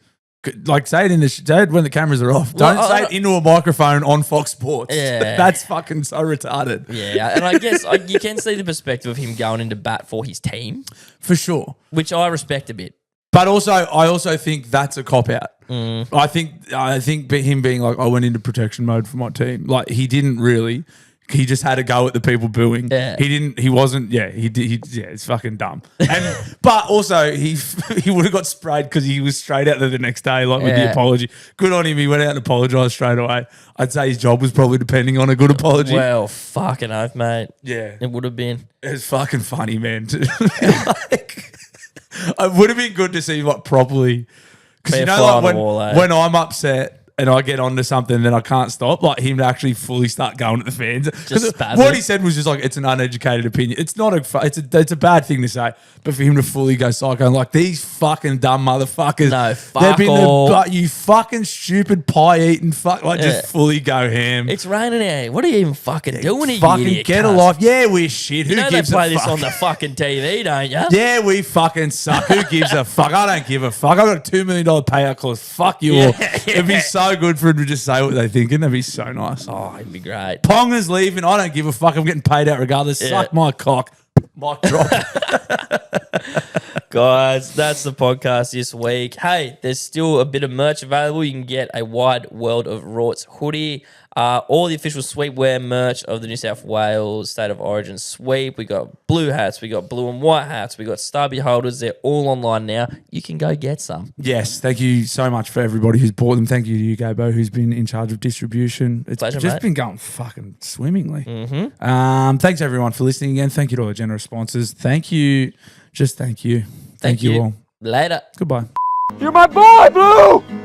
Like say it when the cameras are off. Don't say it into a microphone on Fox Sports. Yeah. That's fucking so retarded. Yeah, and I guess you can see the perspective of him going into bat for his team, For sure. which I respect a bit. But also, I also think that's a cop out. I think him being like, I went into protection mode for my team. Like he didn't really. He just had a go at the people booing. Yeah. He wasn't. Yeah. He did. Yeah. It's fucking dumb. But also he would have got sprayed because he was straight out there the next day, like with the apology. Good on him. He went out and apologized straight away. I'd say his job was probably depending on a good apology. Well, fucking oath, mate. Yeah. It would have been. It's fucking funny, man. Like, it would have been good to see what properly. Because you know, like when I'm upset and I get onto something, then I can't stop. Like him to actually fully start going at the fans. Just What he said was just like, it's an uneducated opinion. It's not it's a bad thing to say, but for him to fully go psycho and like these fucking dumb motherfuckers. No, fuck all. You fucking stupid pie eating fuck. Like just fully go ham. It's raining out. What are you even fucking doing here? Fucking idiot get cunt? a life. Yeah, we're shit. You Who know they gives play a this fuck? on the fucking TV, don't you? Yeah, we fucking suck. Who gives a fuck? I don't give a fuck. I got a $2 million payout clause. Fuck you all. It'd be so good for him to just say what they're thinking. That'd be so nice. Oh, it'd be great. Ponga's leaving. I don't give a fuck. I'm getting paid out regardless. Yeah. Suck my cock. Mic drop. Guys, that's the podcast this week. Hey, there's still a bit of merch available. You can get a Wide World of Rorts hoodie, all the official sweepwear merch of the New South Wales State of Origin sweep. We got blue hats, we got blue and white hats, we got stubby holders. They're all online now. You can go get some. Yes, thank you so much for everybody who's bought them. Thank you to you, Gabo, who's been in charge of distribution. It's Pleasure, just mate. been going fucking swimmingly. Thanks everyone for listening again. Thank you to all the generous sponsors. Thank you. Just thank you. Thank you all. Later. Goodbye. You're my boy, Blue!